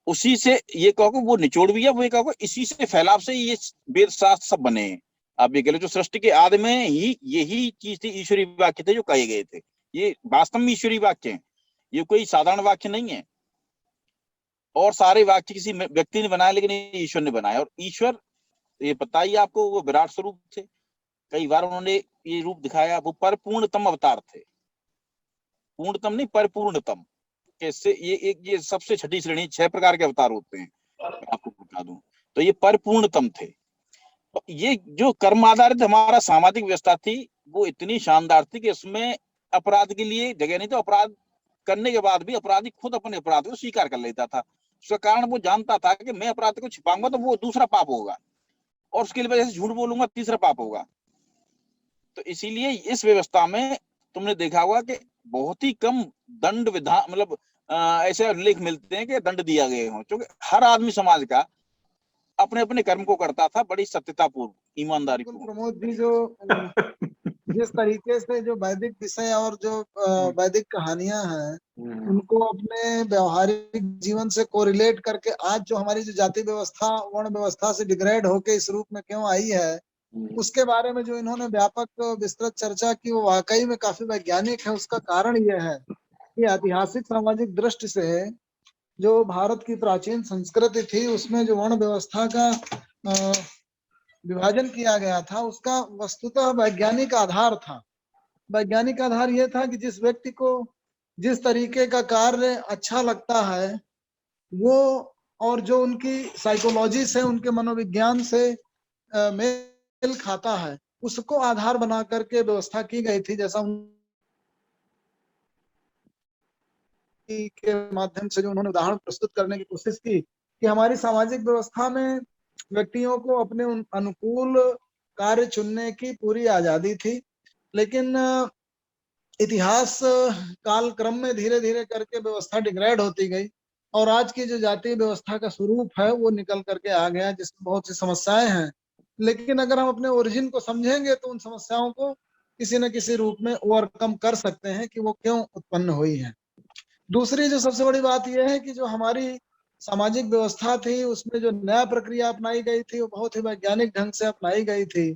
उसी से ये कहो वो निचोड़ भी है, वो ये कहो इसी से फैलाव से ये वेद शास्त्र सब बने हैं। आप ये कह लो जो सृष्टि के आदि में ही यही चीज थी, ईश्वरी वाक्य थे जो कहे गए थे, ये वास्तव में ईश्वरी वाक्य हैं, ये कोई साधारण वाक्य नहीं है। और सारे वाक्य किसी व्यक्ति ने बनाया, लेकिन ईश्वर ने बनाया। और ईश्वर ये पता ही आपको, वो विराट स्वरूप थे, कई बार उन्होंने ये रूप दिखाया, वो परिपूर्णतम अवतार थे, पूर्णतम नहीं परिपूर्णतम। कैसे? ये सबसे छठी श्रेणी, 6 प्रकार के अवतार होते हैं, मैं आपको बता दूं, तो ये परिपूर्णतम थे। तो ये जो कर्म आधारित हमारा सामाजिक व्यवस्था थी वो इतनी शानदार थी कि इसमें अपराध के लिए जगह नहीं, तो अपराध करने के बाद भी अपराधी खुद अपने अपराध को स्वीकार कर लेता था। उसका कारण वो जानता था कि मैं अपराध को छिपाऊंगा तो वो दूसरा पाप होगा, और उसके लिए झूठ बोलूंगा तीसरा पाप होगा। तो इसीलिए इस व्यवस्था में तुमने देखा होगा कि बहुत ही कम दंड विधान, मतलब ऐसे उल्लेख मिलते हैं कि दंड दिया गए हो, क्योंकि हर आदमी समाज का अपने अपने कर्म को करता था बड़ी सत्यता पूर्व, ईमानदारी बिल्कुल पूर्व। प्रमोद जी, जो जिस तरीके से जो वैदिक विषय और जो वैदिक कहानियां हैं उनको अपने व्यवहारिक जीवन से कोरिलेट करके आज जो हमारी जो जाति व्यवस्था वर्ण व्यवस्था से डिग्रेड होके इस रूप में क्यों आई है, उसके बारे में जो इन्होंने व्यापक विस्तृत चर्चा की, वो वाकई में काफी वैज्ञानिक है। उसका कारण यह है कि ऐतिहासिक सामाजिक दृष्टि से जो भारत की प्राचीन संस्कृति थी उसमें जो वर्ण व्यवस्था का विभाजन किया गया था, उसका वस्तुतः वैज्ञानिक आधार था। वैज्ञानिक आधार यह था कि जिस व्यक्ति को जिस तरीके का कार्य अच्छा लगता है वो, और जो उनकी साइकोलॉजी से उनके मनोविज्ञान से मेल खाता है, उसको आधार बना करके व्यवस्था की गई थी। जैसा के माध्यम से जो उन्होंने उदाहरण प्रस्तुत करने की कोशिश की कि हमारी सामाजिक व्यवस्था में व्यक्तियों को अपने अनुकूल कार्य चुनने की पूरी आजादी थी, लेकिन इतिहास काल क्रम में धीरे धीरे करके व्यवस्था डिग्रेड होती गई और आज की जो जातीय व्यवस्था का स्वरूप है वो निकल करके आ गया, जिसमें बहुत सी समस्याएं हैं। लेकिन अगर हम अपने ओरिजिन को समझेंगे तो उन समस्याओं को किसी न किसी रूप में ओवरकम कर सकते हैं कि वो क्यों उत्पन्न हुई है। दूसरी जो सबसे बड़ी बात यह है कि जो हमारी सामाजिक व्यवस्था थी उसमें जो नया प्रक्रिया अपनाई गई थी वो बहुत ही वैज्ञानिक ढंग से अपनाई गई थी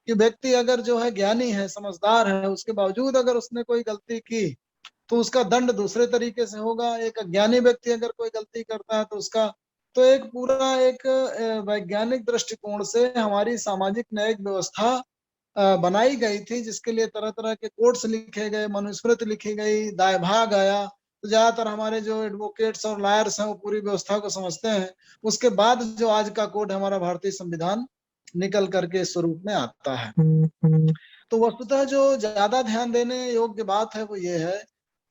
कि व्यक्ति अगर जो है ज्ञानी है, समझदार है, उसके बावजूद अगर उसने कोई गलती की तो उसका दंड दूसरे तरीके से होगा। एक अज्ञानी व्यक्ति अगर कोई गलती करता है तो उसका, तो एक पूरा एक वैज्ञानिक दृष्टिकोण से हमारी सामाजिक न्यायिक व्यवस्था बनाई गई थी, जिसके लिए तरह तरह के कोड्स लिखे गए, मनुस्मृति लिखी गई, दायभाग आया। तो ज्यादातर हमारे जो एडवोकेट्स और लॉयर्स हैं वो पूरी व्यवस्था को समझते हैं। उसके बाद जो आज का कोड हमारा भारतीय संविधान निकल करके स्वरूप में आता है। तो वस्तुतः जो ज्यादा ध्यान देने योग्य बात है वो ये है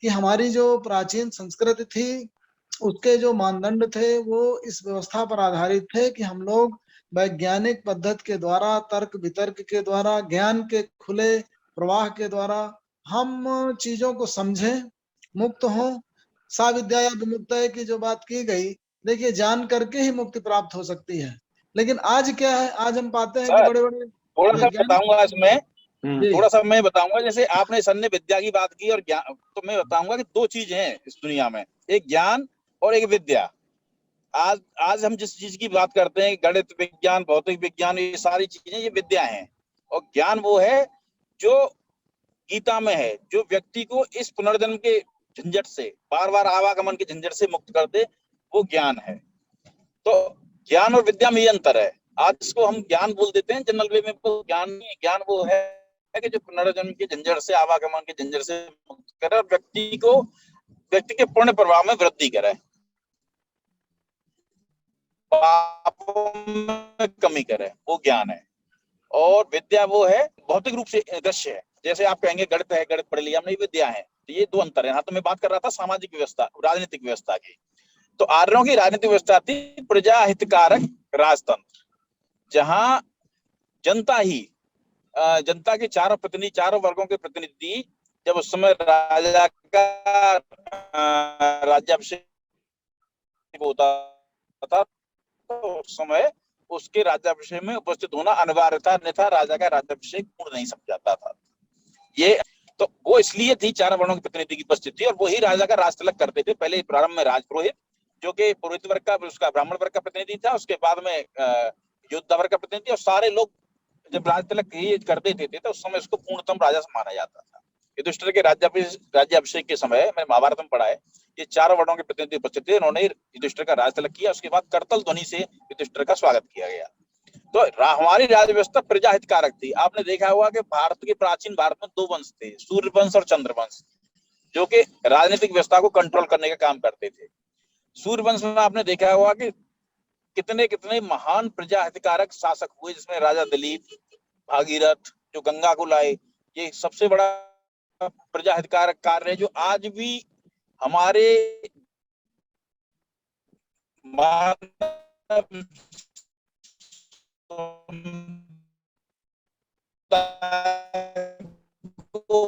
कि हमारी जो प्राचीन संस्कृति थी उसके जो मानदंड थे वो इस व्यवस्था पर आधारित थे कि हम लोग वैज्ञानिक पद्धति के द्वारा, तर्क वितर्क के द्वारा, ज्ञान के खुले प्रवाह के द्वारा हम चीजों को समझें, मुक्त हों। सा विद्या विमुक्तये की जो बात की गई, देखिए जान करके ही मुक्ति प्राप्त हो सकती है। लेकिन आज क्या है, आज हम पाते हैं कि बड़े बड़े थोड़ा सा बताऊंगा इसमें, थोड़ा सा मैं बताऊंगा। जैसे आपने सन्ने विद्या की बात की और ज्ञान, तो मैं बताऊंगा कि दो चीज हैं इस दुनिया में, एक ज्ञान और एक विद्या। आज हम जिस चीज की बात करते हैं, गणित विज्ञान, भौतिक विज्ञान, ये सारी चीजें ये विद्या हैं। और ज्ञान वो है जो गीता में है, जो व्यक्ति को इस पुनर्जन्म के झंझट से, बार बार आवागमन के झंझट से मुक्त कर दे, वो ज्ञान है। तो ज्ञान और विद्या में ये अंतर है। आज इसको हम ज्ञान बोल देते हैं जनरल वे में, तो ज्ञान नहीं, ज्ञान वो है कि जो पुनर्जन्म के झंझट से, आवागमन के झंझट से मुक्त करे और व्यक्ति के पुण्य प्रवाह में वृद्धि करे, पापों में कमी करे, वो ज्ञान है। और विद्या वो है भौतिक रूप से दृश्य है। जैसे आप कहेंगे गणित है, गणित पढ़ लिया हमने, विद्या है। तो ये दो अंतर है। हाँ, तो मैं बात कर रहा था सामाजिक व्यवस्था, राजनीतिक व्यवस्था की। तो आर्यों की राजनीतिक व्यवस्था थी प्रजा हितकारक राजतंत्र, जहां जनता ही, जनता के चारों प्रतिनिधि, चारों वर्गों के प्रतिनिधि, जब उस समय राजा का राज्याभिषेक होता था तो उस समय उसके राज्याभिषेक में उपस्थित होना अनिवार्य था, अन्यथा राजा का राज्याभिषेक पूर्ण नहीं समझा जाता था। ये तो वो इसलिए थी, चारों वर्णों के प्रतिनिधि की उपस्थिति, और वही राजा का राज तिलक करते थे। पहले प्रारंभ में राजपुरोहित, जो कि पुरोहित वर्ग का, उसका ब्राह्मण वर्ग का प्रतिनिधि था। उसके बाद में योद्धा वर्ग का प्रतिनिधि, और सारे लोग जब राज तिलक कर देते थे तो उस समय उसको पूर्णतम राजा माना जाता था। युधिष्ठिर के राज्याभिषेक के समय, मैंने महाभारत में पढ़ा है, ये चारों वर्णों के प्रतिनिधि उपस्थित थे। उन्होंने युधिष्ठिर का राज तिलक किया। उसके बाद करतल ध्वनि से युधिष्ठिर का स्वागत किया गया। तो हमारी राज व्यवस्था प्रजा हितकारक थी। आपने देखा होगा कि भारत के प्राचीन भारत में दो वंश थे, सूर्य वंश और चंद्र वंश, जो कि राजनीतिक व्यवस्था को कंट्रोल करने का काम करते थे। सूर्य वंश में आपने देखा होगा कि कितने कितने महान प्रजा हितकारक शासक हुए, जिसमें राजा दिलीप, भागीरथ, जो गंगा को लाए, ये सबसे बड़ा प्रजा हितकारक कार्य है, जो आज भी हमारे मानव को,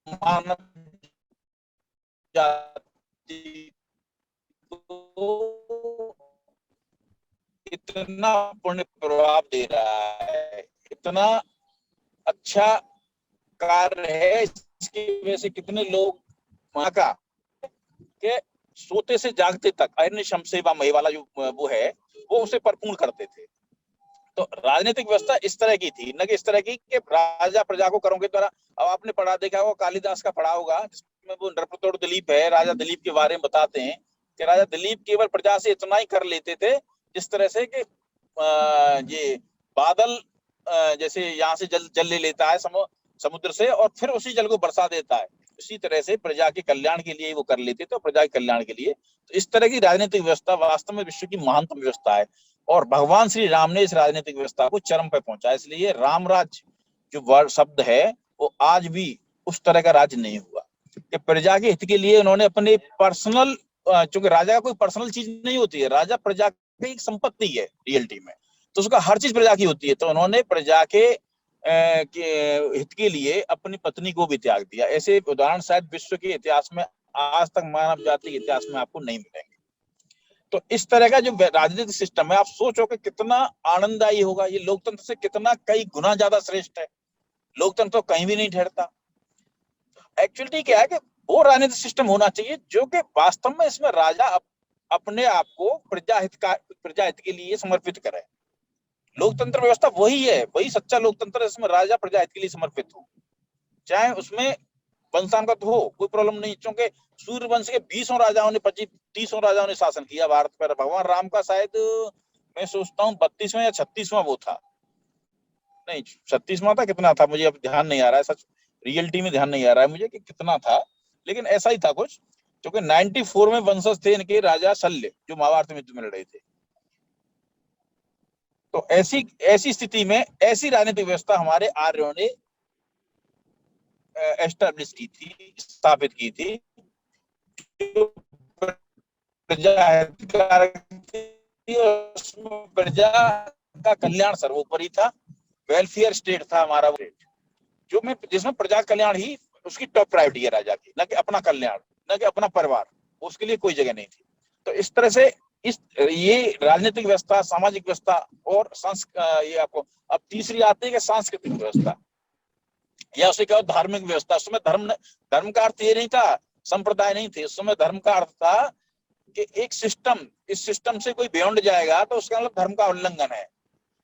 मानव जाति को इतना पुण्य प्रभाव दे रहा है, इतना अच्छा कार्य है, इसकी वजह से कितने लोग वहां का के सोते से जागते तक अहिर्निशम शमसेवा मई वाला जो वो है वो उसे परिपूर्ण करते थे। तो राजनीतिक व्यवस्था इस तरह की थी, न कि इस तरह की कि राजा प्रजा को करों के द्वारा। अब आपने पढ़ा देखा होगा, कालिदास का पढ़ा होगा, जिसमें वो नृपतुंड दिलीप है, राजा दिलीप के बारे में बताते हैं कि राजा दिलीप केवल प्रजा से इतना ही कर लेते थे जिस तरह से कि ये बादल जैसे यहाँ से जल ले लेता है समुद्र से और फिर उसी जल को बरसा देता है, इसी तरह से प्रजा के कल्याण के लिए वो कर लेते थे, प्रजा के कल्याण के लिए। तो इस तरह की राजनीतिक व्यवस्था वास्तव में विश्व की महानतम व्यवस्था है और भगवान श्री राम ने इस राजनीतिक व्यवस्था को चरम पर पहुंचा। इसलिए राम राज जो वर्ड शब्द है वो आज भी उस तरह का राज्य नहीं हुआ कि प्रजा के हित के लिए उन्होंने अपने पर्सनल, चूंकि राजा का कोई पर्सनल चीज नहीं होती है, राजा प्रजा की एक संपत्ति है रियलिटी में, तो उसका हर चीज प्रजा की होती है। तो उन्होंने प्रजा के हित के लिए अपनी पत्नी को भी त्याग दिया। ऐसे उदाहरण शायद विश्व के इतिहास में आज तक मानव जाति के इतिहास में आपको नहीं मिलेंगे। तो इस तरह का जो राजनीतिक सिस्टम है, आप सोचो कि कितना आनंददायी होगा, ये लोकतंत्र से कितना कई गुना ज्यादा श्रेष्ठ है। लोकतंत्र तो कहीं भी नहीं ठहरता। एक्चुअली क्या है कि वो राजनीतिक सिस्टम होना चाहिए जो कि वास्तव में इसमें राजा अपने आप को प्रजा हित के लिए समर्पित करे। लोकतंत्र व्यवस्था वही है, वही सच्चा लोकतंत्र है जिसमें राजा प्रजा हित के लिए समर्पित हो, चाहे उसमें वंशानुगत हो, कोई प्रॉब्लम नहीं। क्योंकि सूर्य वंश के 20 राजाओं ने 25-30 राजाओं ने शासन किया भारत पर। भगवान राम का शायद मैं सोचता हूँ 32वां या 36वां वो था, नहीं 36वां था, कितना था मुझे अब ध्यान नहीं आ रहा है, सच रियलिटी में ध्यान नहीं आ रहा है मुझे कि कितना था, लेकिन ऐसा ही था कुछ। क्योंकि 94 में वंशज थे इनके राजा शल्य जो महाभारत में युद्ध में लड़े थे। तो ऐसी स्थिति में ऐसी राजनीतिक व्यवस्था हमारे आर्यों ने एस्टैब्लिश की थी, स्थापित की थी, प्रजा का कल्याण सर्वोपरि था, वेलफेयर स्टेट था हमारा वो, जो में जिसमें प्रजा कल्याण ही उसकी टॉप प्रायोरिटी है राजा की, न कि अपना कल्याण, न कि अपना परिवार, उसके लिए कोई जगह नहीं थी। तो इस तरह से ये राजनीतिक व्यवस्था, सामाजिक व्यवस्था और ये आपको अब तीसरी आती है कि सांस्कृतिक व्यवस्था या उसे क्या धार्मिक व्यवस्था। उस समय धर्म का अर्थ ये नहीं था, संप्रदाय नहीं थे, उस समय धर्म का अर्थ था कि एक सिस्टम, इस सिस्टम से कोई बियॉन्ड जाएगा तो उसका मतलब धर्म का उल्लंघन है।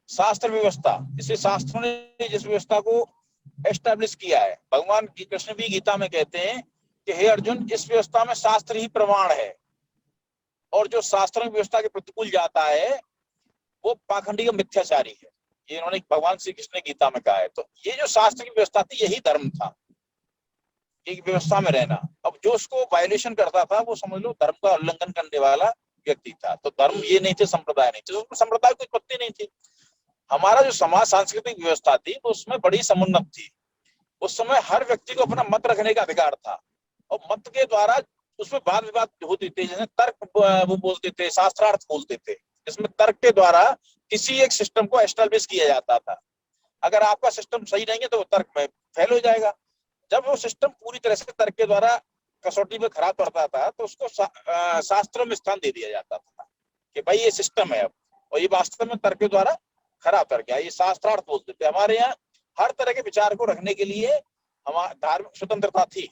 शास्त्र व्यवस्था, इसे शास्त्रों ने जिस व्यवस्था को एस्टैब्लिश किया है, भगवान कृष्ण भी गीता में कहते हैं कि हे अर्जुन, इस व्यवस्था में शास्त्र ही प्रमाण है और जो शास्त्रों की व्यवस्था के प्रतिकूल जाता है वो पाखंडी का मिथ्याचारी है। ये इन्होंने भगवान श्री कृष्ण ने गीता में कहा है। तो ये जो शास्त्र की व्यवस्था थी यही धर्म था, एक व्यवस्था में रहना। अब जो उसको वायलेशन करता था वो समझ लो धर्म का उल्लंघन करने वाला व्यक्ति था। तो धर्म ये नहीं थे, संप्रदाय नहीं थे, उसमें संप्रदाय की उत्पत्ति नहीं थी। हमारा जो समाज सांस्कृतिक व्यवस्था थी तो उसमें बड़ी समुन्नत थी। उस समय हर व्यक्ति को अपना मत रखने का अधिकार था और मत के द्वारा उसमें वाद विवाद होते थे, जैसे तर्क वो बोलते थे, शास्त्रार्थ बोलते थे, इसमें तर्क के द्वारा किसी एक सिस्टम को एस्टैब्लिश किया जाता था। अगर आपका सिस्टम सही नहीं है तो वो तर्क में फेल हो जाएगा। जब वो सिस्टम पूरी तरह से तर्क के द्वारा कसौटी में खराब पड़ता था तो उसको शास्त्रों में स्थान दे दिया जाता था कि भाई ये सिस्टम है अब, और ये वास्तव में तर्क के द्वारा खराब कर गया, ये शास्त्रार्थ बोलते थे। हमारे यहाँ हर तरह के विचार को रखने के लिए हमारी धार्मिक स्वतंत्रता थी।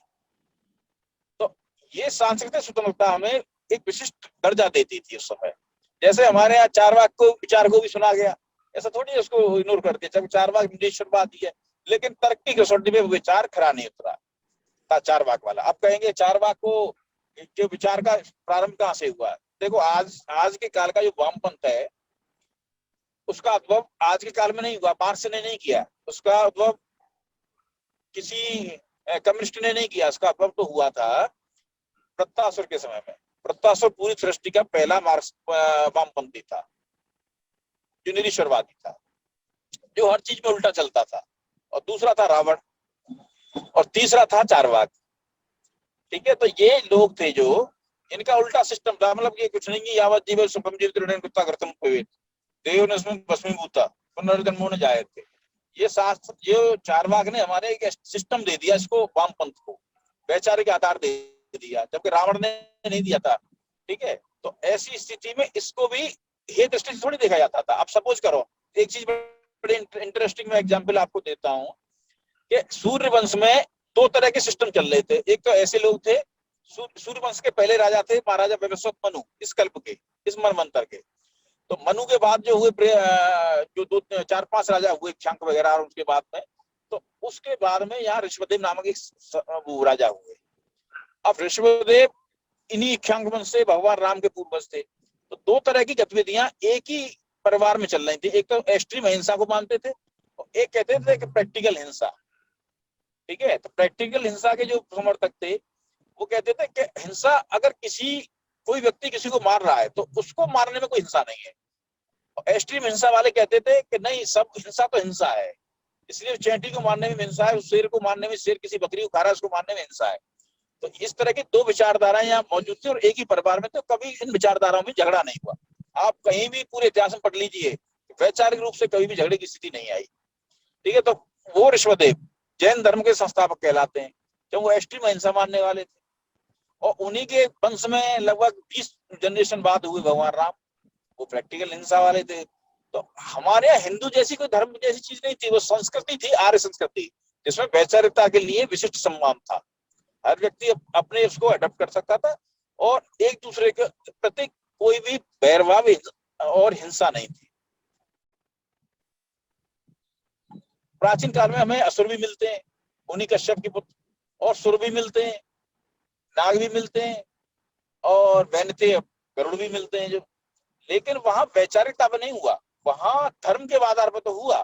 तो ये सांस्कृतिक स्वतंत्रता हमें एक विशिष्ट दर्जा देती थी उस समय। जैसे हमारे यहाँ चारवाक को विचार को भी सुना गया, ऐसा थोड़ी है उसको इग्नोर कर दिया, चारवाक निरीश्वरवादी है, लेकिन तर्क की कसौटी में विचार खरा नहीं उतरा था चारवाक वाला। अब कहेंगे चारवाक को के विचार का प्रारंभ कहाँ से हुआ? देखो आज के काल का जो वामपंथ है उसका उद्भव आज के काल में नहीं हुआ, मार्क्स ने नहीं किया, उसका उद्भव किसी कम्युनिस्ट ने नहीं किया, उसका उद्भव तो हुआ था प्रत्यासुर के समय में। प्रत्यासुर पूरी सृष्टि का पहला मार्क्स वामपंथी था जो निरीश्वरवादी था, जो हर चीज में उल्टा चलता था। और दूसरा था रावण और तीसरा था चारवाक। ठीक है, तो ये लोग थे जो इनका उल्टा सिस्टम था, मतलब कि कुछ नहीं, यावत जीव सुखम जीव दृढ़ कुत्ता करतम पवे देव ने उसमें भस्मीभूता पुनर्जन्मों ने जाए थे। ये शास्त्र, ये चारवाक ने हमारे एक सिस्टम दे दिया इसको, वामपंथ को वैचारिक आधार दे दिया, जबकि रावण ने नहीं दिया था। ठीक है, तो ऐसी स्थिति में इसको भी ये दृष्टि से थोड़ी देखा जाता था। अब सपोज करो, एक चीज बड़ी इंटरेस्टिंग मैं एग्जांपल आपको देता हूँ कि सूर्य वंश में दो तरह के सिस्टम चल रहे थे। एक तो ऐसे लोग थे, सूर्य वंश के पहले राजा थे महाराजा वैवस्वत मनु, इस कल्प के, इस मनवंतर के। तो मनु के बाद जो हुए जो दो चार पांच राजा हुए, क्षांक वगैरह, और उसके बाद में, तो उसके बाद में यहाँ ऋषभदेव नामक एक वो राजा हुए। अब ऋषभदेव इन्हीं क्षांक वंश से भगवान राम के पूर्वज थे। तो दो तरह की गतिविधियां एक ही परिवार में चल रही थी। एक तो एक्सट्रीम हिंसा को मानते थे, और एक कहते थे कि प्रैक्टिकल हिंसा। ठीक है, तो प्रैक्टिकल हिंसा के जो समर्थक थे वो कहते थे कि हिंसा, अगर कोई व्यक्ति किसी को मार रहा है तो उसको मारने में कोई हिंसा नहीं है। और एक्सट्रीम हिंसा वाले कहते थे कि नहीं, सब हिंसा तो हिंसा है, इसलिए चैंटी को मारने में हिंसा है, उस शेर को मारने में, शेर किसी बकरी को खा रहा है उसको मारने में हिंसा है। तो इस तरह की दो विचारधाराएं यहाँ मौजूद थी, और एक ही परिवार में, तो कभी इन विचारधाराओं में झगड़ा नहीं हुआ। आप कहीं भी पूरे इतिहास में पढ़ लीजिए, वैचारिक रूप से कभी भी झगड़े की स्थिति नहीं आई। ठीक है, तो वो ऋषभदेव जैन धर्म के संस्थापक कहलाते हैं, क्योंकि वो एक्सट्रीम अहिंसा मानने वाले थे। और उन्हीं के वंश में लगभग 20 जनरेशन बाद हुए भगवान राम, वो प्रैक्टिकल हिंसा वाले थे। तो हमारे यहाँ हिंदू जैसी कोई धर्म जैसी चीज नहीं थी, वो संस्कृति थी, आर्य संस्कृति, जिसमें वैचारिकता के लिए विशिष्ट सम्मान था। हर व्यक्ति अपने उसको अडॉप्ट कर सकता था, और एक दूसरे के प्रति कोई भी बैरभाव और हिंसा नहीं थी। प्राचीन काल में हमें असुर भी मिलते हैं, उन्हीं कश्यप के पुत्र, और सुर भी मिलते हैं, नाग भी मिलते हैं, और वैनते गरुड़ भी मिलते हैं जो। लेकिन वहां वैचारिकता पर नहीं हुआ, वहां धर्म के आधार पर तो हुआ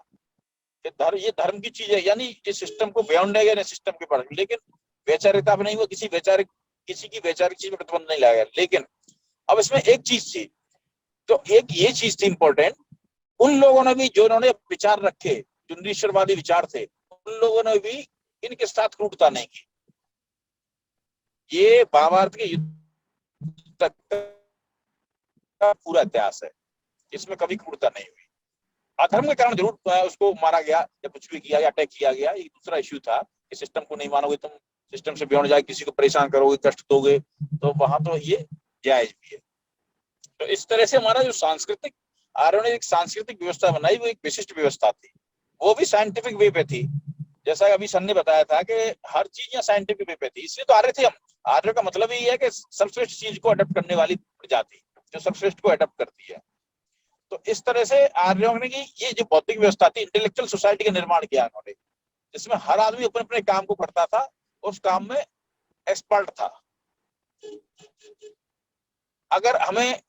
कि ये धर्म की चीज है, यानी इस सिस्टम को बियॉन्ड है, सिस्टम के पर, लेकिन वैचारिकता पर नहीं हुआ, किसी की वैचारिक चीज में प्रतिबंध नहीं लगाया। लेकिन अब इसमें एक चीज थी, तो एक ये चीज थी इंपॉर्टेंट, उन लोगों ने भी, जो इन्होंने विचार रखे, जो निरीश्वरवादी विचार थे, उन लोगों ने भी इनके साथ क्रूरता नहीं की। ये महाभारत के युद्ध तक का पूरा इतिहास है, इसमें कभी क्रूरता नहीं हुई। अधर्म के कारण जरूर उसको मारा गया या कुछ भी किया या अटैक किया गया, एक दूसरा इश्यू था कि सिस्टम को नहीं मानोगे तुम, सिस्टम से बियॉन्ड जाए, किसी को परेशान करोगे, कष्ट दोगे, तो वहां तो ये जायज भी है। तो इस तरह से हमारा जो सांस्कृतिक, आर्यों ने एक सांस्कृतिक व्यवस्था बनाई, वो एक विशिष्ट व्यवस्था थी, वो भी साइंटिफिक वे पे थी। जैसा अभी सन ने बताया था कि हर चीज यहाँ साइंटिफिक वे पे थी, इसलिए तो आर्य थे हम। आर्य का मतलब ही है कि सर्वश्रेष्ठ चीज को अडॉप्ट करने वाली प्रजाति, जो सर्वश्रेष्ठ को अडॉप्ट करती है। तो इस तरह से आर्यों ने ये जो बौद्धिक व्यवस्था थी, इंटेलेक्चुअल सोसाइटी का निर्माण किया उन्होंने, जिसमें हर आदमी अपने अपने काम को करता था, उस काम में एक्सपर्ट था। अगर हमें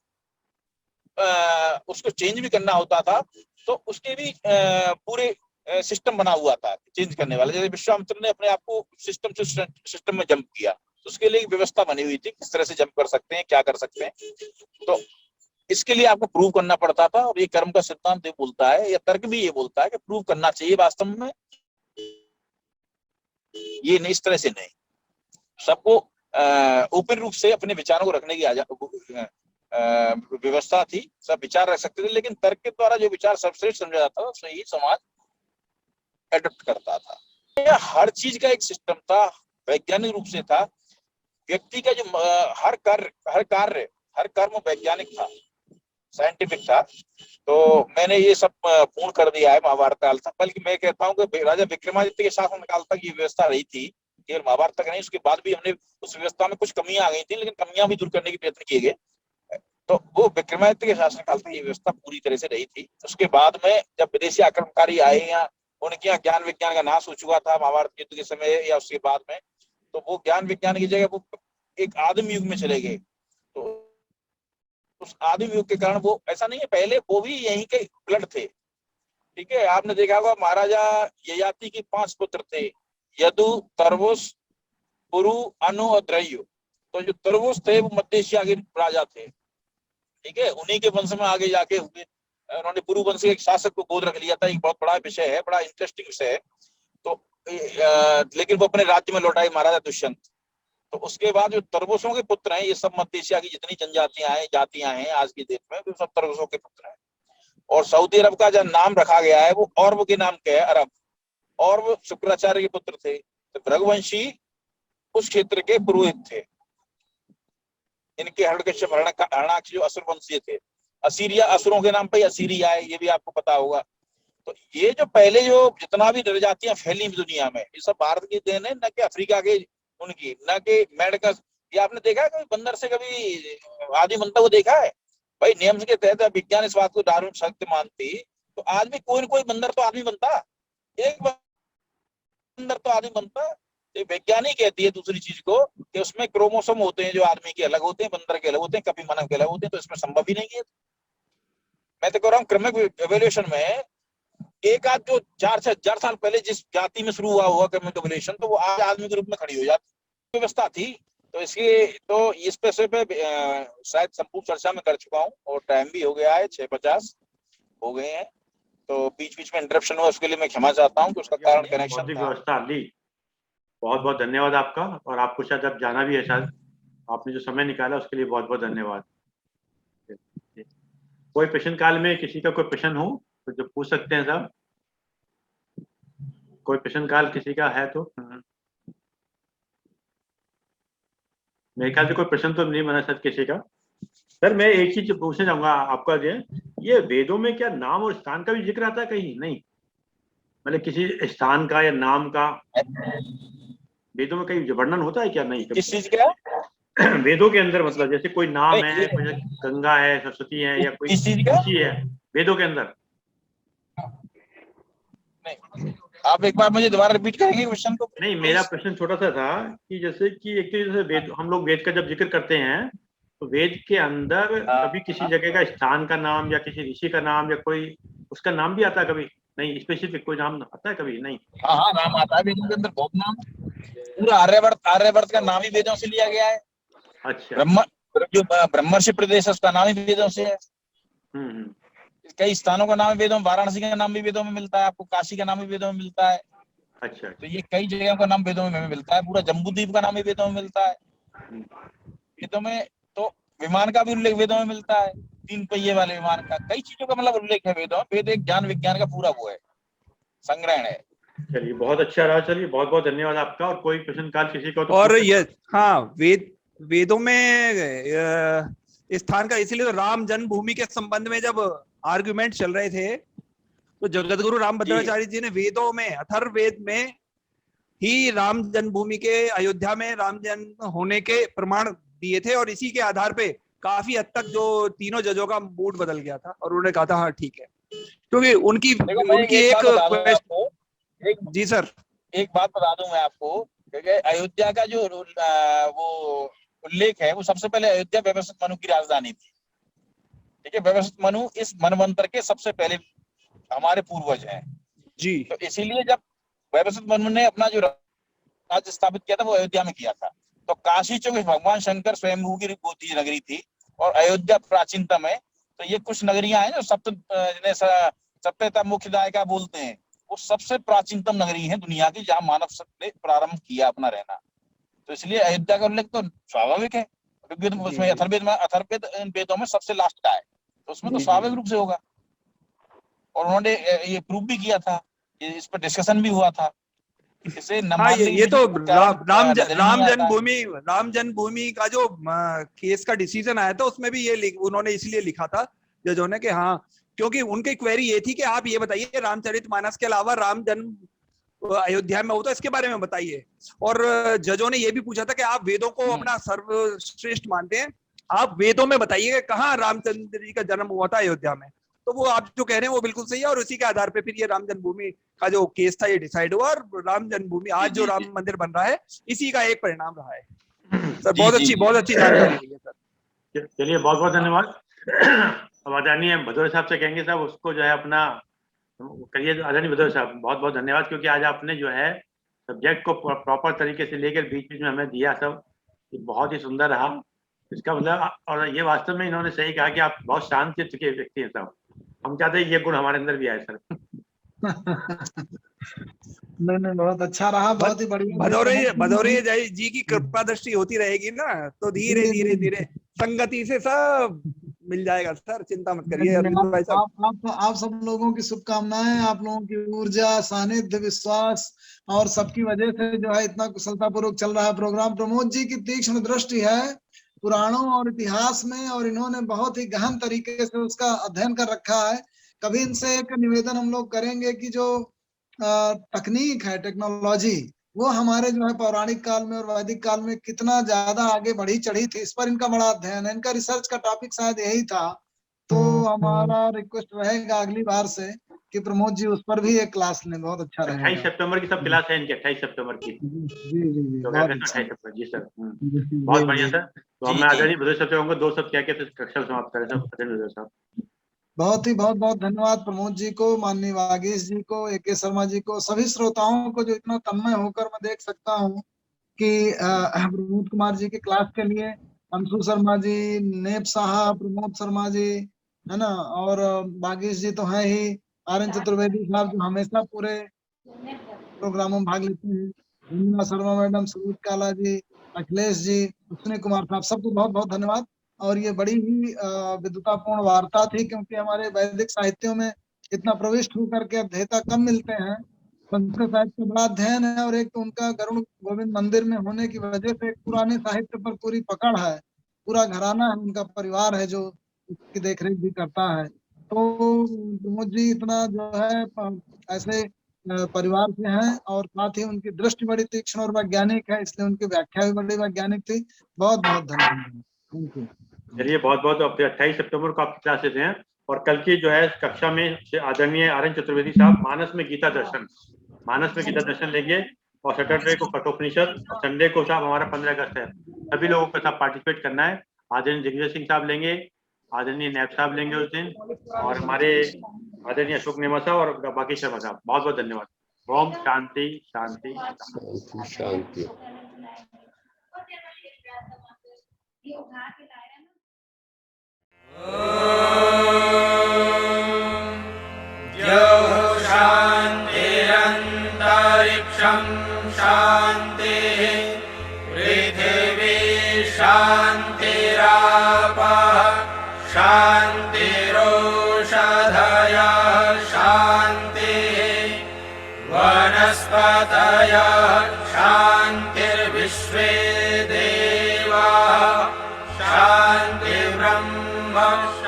उसको चेंज भी करना होता था, तो उसके भी पूरे सिस्टम बना हुआ था चेंज करने वाला। जैसे विश्वामित्र ने अपने आप को सिस्टम से सिस्टम में जंप किया, तो उसके लिए एक व्यवस्था बनी हुई थी, किस तरह से जंप कर सकते हैं, क्या कर सकते हैं। तो इसके लिए आपको प्रूव करना पड़ता था, और ये कर्म का सिद्धांत ये बोलता है, या तर्क भी ये बोलता है कि प्रूव करना चाहिए वास्तव में, ये नहीं, इस तरह से नहीं। सबको ओपन रूप से अपने विचारों को रखने की व्यवस्था थी, सब विचार रख सकते थे, लेकिन तर्क के द्वारा जो विचार सर्वश्रेष्ठ समझा जाता था, उससे ही समाज एडॉप्ट करता था। हर चीज का एक सिस्टम था, वैज्ञानिक रूप से था। व्यक्ति का जो हर कर्म वैज्ञानिक था, साइंटिफिक था। तो मैंने ये सब पूर्ण कर दिया है महाभारत काल तक, बल्कि मैं कहता हूँ कि राजा विक्रमादित्य के शासन काल तक ये व्यवस्था रही थी, केवल महाभारत तक नहीं, उसके बाद भी हमने उस व्यवस्था में कुछ कमियां आ गई थी, लेकिन कमियां भी दूर करने के प्रयत्न किए गए। तो वो विक्रमादित्य के शासन काल तक ये व्यवस्था पूरी तरह से रही थी। उसके बाद में जब विदेशी आक्रमणकारी आए, या उनके यहाँ ज्ञान विज्ञान का नाश हो चुका था महाभारत युद्ध के समय या उसके बाद में, तो वो ज्ञान विज्ञान की जगह वो एक आदिम युग में चले गए। तो उस आदिम युग के कारण, वो ऐसा नहीं है, पहले वो भी यहीं के ब्लड थे। ठीक है, आपने देखा होगा महाराजा ययाति के 5 पुत्र थे, यदु, तरवुस, पुरु, अनु और द्रयु। तो जो तरवुस थे वो मध्य एशिया के राजा थे। ठीक है, उन्हीं के वंश में आगे जाके हुए। उन्होंने पुरु वंश के एक शासक को गोद रख लिया था। एक बहुत बड़ा विषय है, बड़ा इंटरेस्टिंग विषय है। तो लेकिन वो अपने राज्य में लौटाए महाराजा दुष्यंत। तो उसके बाद जो तरबूसों के पुत्र हैं, ये सब मध्य एशिया की जितनी जनजातियां हैं, जातियां हैं आज की डेट में, वो सब तरबूसों के पुत्र हैं। और सऊदी अरब का जो नाम रखा गया है वो औरब के नाम के है, अरब। और वो शुक्राचार्य के पुत्र थे। तो रघुवंशी उस क्षेत्र के पुरोहित थे। इनके हरण्यकश्यप हरणाक्ष जो असुर वंशीय थे। असीरिया असुरों के नाम पे असीरिया है, ये भी आपको पता होगा। तो ये जो पहले जो जितना भी जनजातियां फैली दुनिया में, ये सब भारत की देन है, न कि अफ्रीका के उनकी, न कि मेडकस। ये आपने देखा है कभी बंदर से कभी आदमी बनता हुआ देखा है? भाई नियम के तहत विज्ञान इस बात को दारुण सत्य मानती, तो आज भी कोई न कोई बंदर तो आदमी बनता, एक बंदर तो आदमी बनता। तो वैज्ञानिक कहती है दूसरी चीज को कि उसमें क्रोमोसोम होते हैं जो आदमी के अलग होते हैं, बंदर के अलग होते हैं, कभी मानव के अलग होते हैं, तो इसमें संभव ही नहीं है। मैं तो कह रहा हूँ क्रमिक एवोल्यूशन में एक आध जो 4-6 हजार साल पहले जिस जाति में शुरू हुआ होगा क्रमिक एवोल्यूशन, तो वो आज आदमी के रूप में खड़ी हो जाती व्यवस्था थी। तो इसके तो इस पैसे पे शायद संपूर्ण चर्चा में कर चुका हूँ, और टाइम भी हो गया है, 6:50 हो गए हैं। तो बीच बीच में इंटरप्शन हुआ, उसके लिए मैं क्षमा चाहता हूँ कि उसका कारण कनेक्शन बौद्धिक था। व्यवस्था ली, बहुत बहुत धन्यवाद आपका। और आपको शायद अब जाना भी है, शायद आपने जो समय निकाला उसके लिए बहुत बहुत धन्यवाद। कोई प्रश्न काल में किसी का कोई प्रश्न हो तो जो पूछ सकते हैं साहब, कोई प्रश्न काल किसी का है तो। मेरे ख्याल से कोई प्रश्न तो नहीं बना शायद किसी का। सर मैं एक चीज पूछना चाहूंगा आपका, ये वेदों में क्या नाम और स्थान का भी जिक्र आता है कहीं? नहीं, मतलब किसी स्थान का या नाम का वेदों में कहीं वर्णन होता है क्या? नहीं। किस चीज का? वेदों के अंदर, मतलब जैसे कोई नाम है, नहीं, कोई गंगा है, सरस्वती है, या कोई किस चीज का? ऋषि है वेदों के अंदर। नहीं, आप एक बार मुझे दोबारा रिपीट करेंगे क्वेश्चन को? नहीं, मेरा प्रश्न छोटा सा था कि जैसे कि एक तो जैसे वेद, हम लोग वेद का जब जिक्र करते हैं तो वेद के अंदर कभी किसी जगह का स्थान का नाम या किसी ऋषि का नाम या कोई उसका नाम भी आता है कभी? नहीं, स्पेसिफिक कोई नाम आता है कभी? नहीं। हाँ हाँ, नाम आता है वेदों के अंदर, बहुत नाम। पूरा आर्यवर्त का नाम ही वेदों से लिया गया है। अच्छा। जो ब्रह्मर्षि प्रदेश है उसका नाम ही वेदों से है। हम्म। कई स्थानों का नाम वेदों में, वाराणसी का नाम भी वेदों में मिलता है आपको, काशी का नाम भी वेदों में मिलता है। अच्छा। तो ये कई जगहों का नाम वेदों में मिलता है। पूरा जम्बूद्वीप का नाम भी वेदों में मिलता है। वेदों में तो विमान का भी उल्लेख वेदों में मिलता है, 3 पहिए वाले विमान का, कई चीजों का मतलब उल्लेख है वेदों में। वेद एक ज्ञान विज्ञान का पूरा वो है, संग्रहण है। चलिए बहुत अच्छा रहा, चलिए बहुत बहुत धन्यवाद आपका। और कोई प्रश्न काल किसी को तो और ये हाँ, वेदों में स्थान का, इसीलिए तो राम जन्मभूमि के संबंध में जब आर्गुमेंट चल रहे थे तो जगतगुरु रामभद्राचार्य जी ने वेदों में, अथर्ववेद में ही राम जन्मभूमि के, अयोध्या में राम जन्म होने के प्रमाण दिए थे। और इसी के आधार पे काफी हद तक जो तीनों जजों का मूड बदल गया था और उन्होंने कहा था हाँ ठीक है, क्योंकि उनकी जी सर, एक बात बता दूं मैं आपको, क्योंकि अयोध्या का जो वो उल्लेख है वो सबसे पहले अयोध्या व्यवस्थित मनु की राजधानी थी। ठीक है, व्यवस्थित मनु इस मनवंतर के सबसे पहले हमारे पूर्वज हैं जी। तो इसीलिए जब व्यवस्थित मनु ने अपना जो राज्य स्थापित किया था वो अयोध्या में किया था। तो काशी चूंकि भगवान शंकर स्वयंभू की गोदी नगरी थी और अयोध्या प्राचीनतम है, तो ये कुछ नगरियां हैं जो सप्तता मुख्यदायिका बोलते हैं, वो सबसे प्राचीनतम नगरी है दुनिया की जहां मानव ने प्रारंभ किया अपना रहना। तो इसलिए अयोध्या का उल्लेख तो स्वाभाविक है, क्योंकि उसमें अथर्ववेद वेदों में सबसे लास्ट का है, तो उसमें तो स्वाभाविक रूप से होगा। और उन्होंने ये प्रूव भी किया था, इस पर डिस्कशन भी हुआ था। इसे हाँ, ये तो राम जन्मभूमि का जो केस का डिसीजन आया था उसमें भी ये उन्होंने इसलिए लिखा था जजों ने कि हाँ, क्योंकि उनकी क्वेरी ये थी कि आप ये बताइए रामचरितमानस के अलावा राम जन्म अयोध्या में होता है, इसके बारे में बताइए। और जजों ने ये भी पूछा था कि आप वेदों को अपना सर्वश्रेष्ठ मानते हैं, आप वेदों में बताइए कहाँ रामचंद्र जी का जन्म हुआ था अयोध्या में। तो वो आप जो कह रहे हैं वो बिल्कुल सही है, और उसी के आधार पे फिर ये राम जन्मभूमि का जो केस था ये डिसाइड हुआ, और राम जन्मभूमि आज जो राम मंदिर बन रहा है इसी का एक परिणाम रहा है। सर बहुत अच्छी जानकारी दी है सर। चलिए बहुत बहुत धन्यवाद। अब आदरणीय भदौरे साहब से कहेंगे साहब उसको जो है अपना करिए। आदरणीय भदौरे साहब बहुत बहुत धन्यवाद, क्योंकि आज आपने जो है सब्जेक्ट को प्रॉपर तरीके से लेकर बीच बीच में हमें दिया सब, बहुत ही सुंदर रहा इसका मतलब। और ये वास्तव में इन्होंने सही कहा कि आप बहुत शांत चित्त के व्यक्ति हैं साहब, हम चाहते हैं ये गुण हमारे अंदर भी आए सर। नहीं, बहुत अच्छा रहा, बहुत ही बढ़िया। भदौरिया जी की कृपा दृष्टि होती रहेगी ना, तो धीरे जी, धीरे जी, धीरे संगति से सब मिल जाएगा सर, चिंता मत करिए अरविंद भाई साहब। आप सब लोगों की शुभकामनाएं, आप लोगों की ऊर्जा, सानिध्य, विश्वास और सबकी वजह से जो है इतना कुशलतापूर्वक चल रहा है प्रोग्राम। प्रमोद जी की तीक्ष्ण दृष्टि है पुराणों और इतिहास में, और इन्होंने बहुत ही गहन तरीके से उसका अध्ययन कर रखा है। कभी इनसे एक निवेदन हम लोग करेंगे कि जो तकनीक है, टेक्नोलॉजी, वो हमारे जो है पौराणिक काल में और वैदिक काल में कितना ज्यादा आगे बढ़ी चढ़ी थी, इस पर इनका बड़ा अध्ययन है। इनका रिसर्च का टॉपिक शायद यही था। तो हमारा रिक्वेस्ट रहेगा अगली बार से कि प्रमोद जी उस पर भी एक क्लास लें, बहुत अच्छा 28 रहेगा। सितंबर की सब क्लास है इनकी, 28 सितंबर की, जी, जी, जी, तो बहुत अगस्त अच्छा। 28 सितंबर। जी सर। जी, बहुत जी, बढ़िया जी। सर। तो जी मैं जी आदरणीय बधेश साहब दो शब्द क्या फिर कक्षा समाप्त करें सर, अरविंद साहब। बहुत ही बहुत बहुत धन्यवाद प्रमोद जी को, माननीय वागीश जी को, ए के शर्मा जी को, सभी श्रोताओं को जो इतना तन्मय होकर मैं देख सकता हूँ कि प्रमोद कुमार जी के क्लास के लिए अंशु शर्मा जी, नेप साहब, प्रमोद शर्मा जी, है ना, और बागीश जी तो है ही, आर एन चतुर्वेदी साहब जो हमेशा पूरे प्रोग्रामों में भाग लेते हैं, रंजना शर्मा मैडम, सुनीत काला जी, अखिलेश जी, अश्विनी कुमार साहब, सबको बहुत बहुत धन्यवाद। और ये बड़ी ही विद्वतापूर्ण वार्ता थी, क्योंकि हमारे वैदिक साहित्यों में इतना प्रविष्ट होकर के अध्येता कम मिलते हैं। संस्कृत साहित्य का बड़ा अध्ययन है, और एक तो उनका गरुड़ गोविंद मंदिर में होने की वजह से एक पुराने साहित्य पर पूरी पकड़ है, पूरा घराना है, उनका परिवार है जो उसकी देखरेख भी करता है। तो प्रमोद जी इतना जो है ऐसे परिवार से हैं, और साथ ही उनकी दृष्टि बड़ी तीक्ष्ण और वैज्ञानिक है, इसलिए उनकी व्याख्या भी बड़ी वैज्ञानिक थी। बहुत बहुत धन्यवाद। Thank you. चलिए बहुत बहुत, अब 28 सितंबर को आपकी क्लासेस हैं, और कल की जो है कक्षा में आदरणीय आर एन चतुर्वेदी साहब मानस में गीता दर्शन लेंगे, और सैटरडे को कठोपनिषद, और संडे को साहब हमारा 15 अगस्त है। सभी लोगों को साहब पार्टिसिपेट करना है। आदरणीय जगदीश सिंह साहब लेंगे, आदरणीय नैब साहब लेंगे उस दिन, और हमारे आदरणीय अशोक नेमा साहब और बाकी शर्मा साहब। बहुत बहुत धन्यवाद। ओम शांति शांति शांति शांति। शान्तिरन्तरिक्षं शान्तिः पृथिवी शान्तिरापः शान्तिरोषधयः शान्तिः वनस्पतयः शान्तिर्विश्वे देवाः शान्तिर्ब्रह्म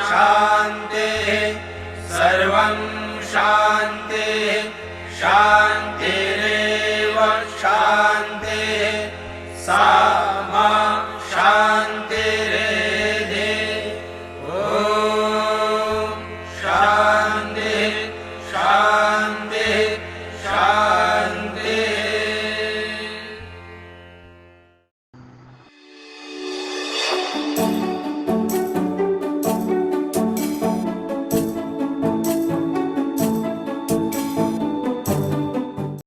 शान्तिः सर्वं शान्तिः शान्तिः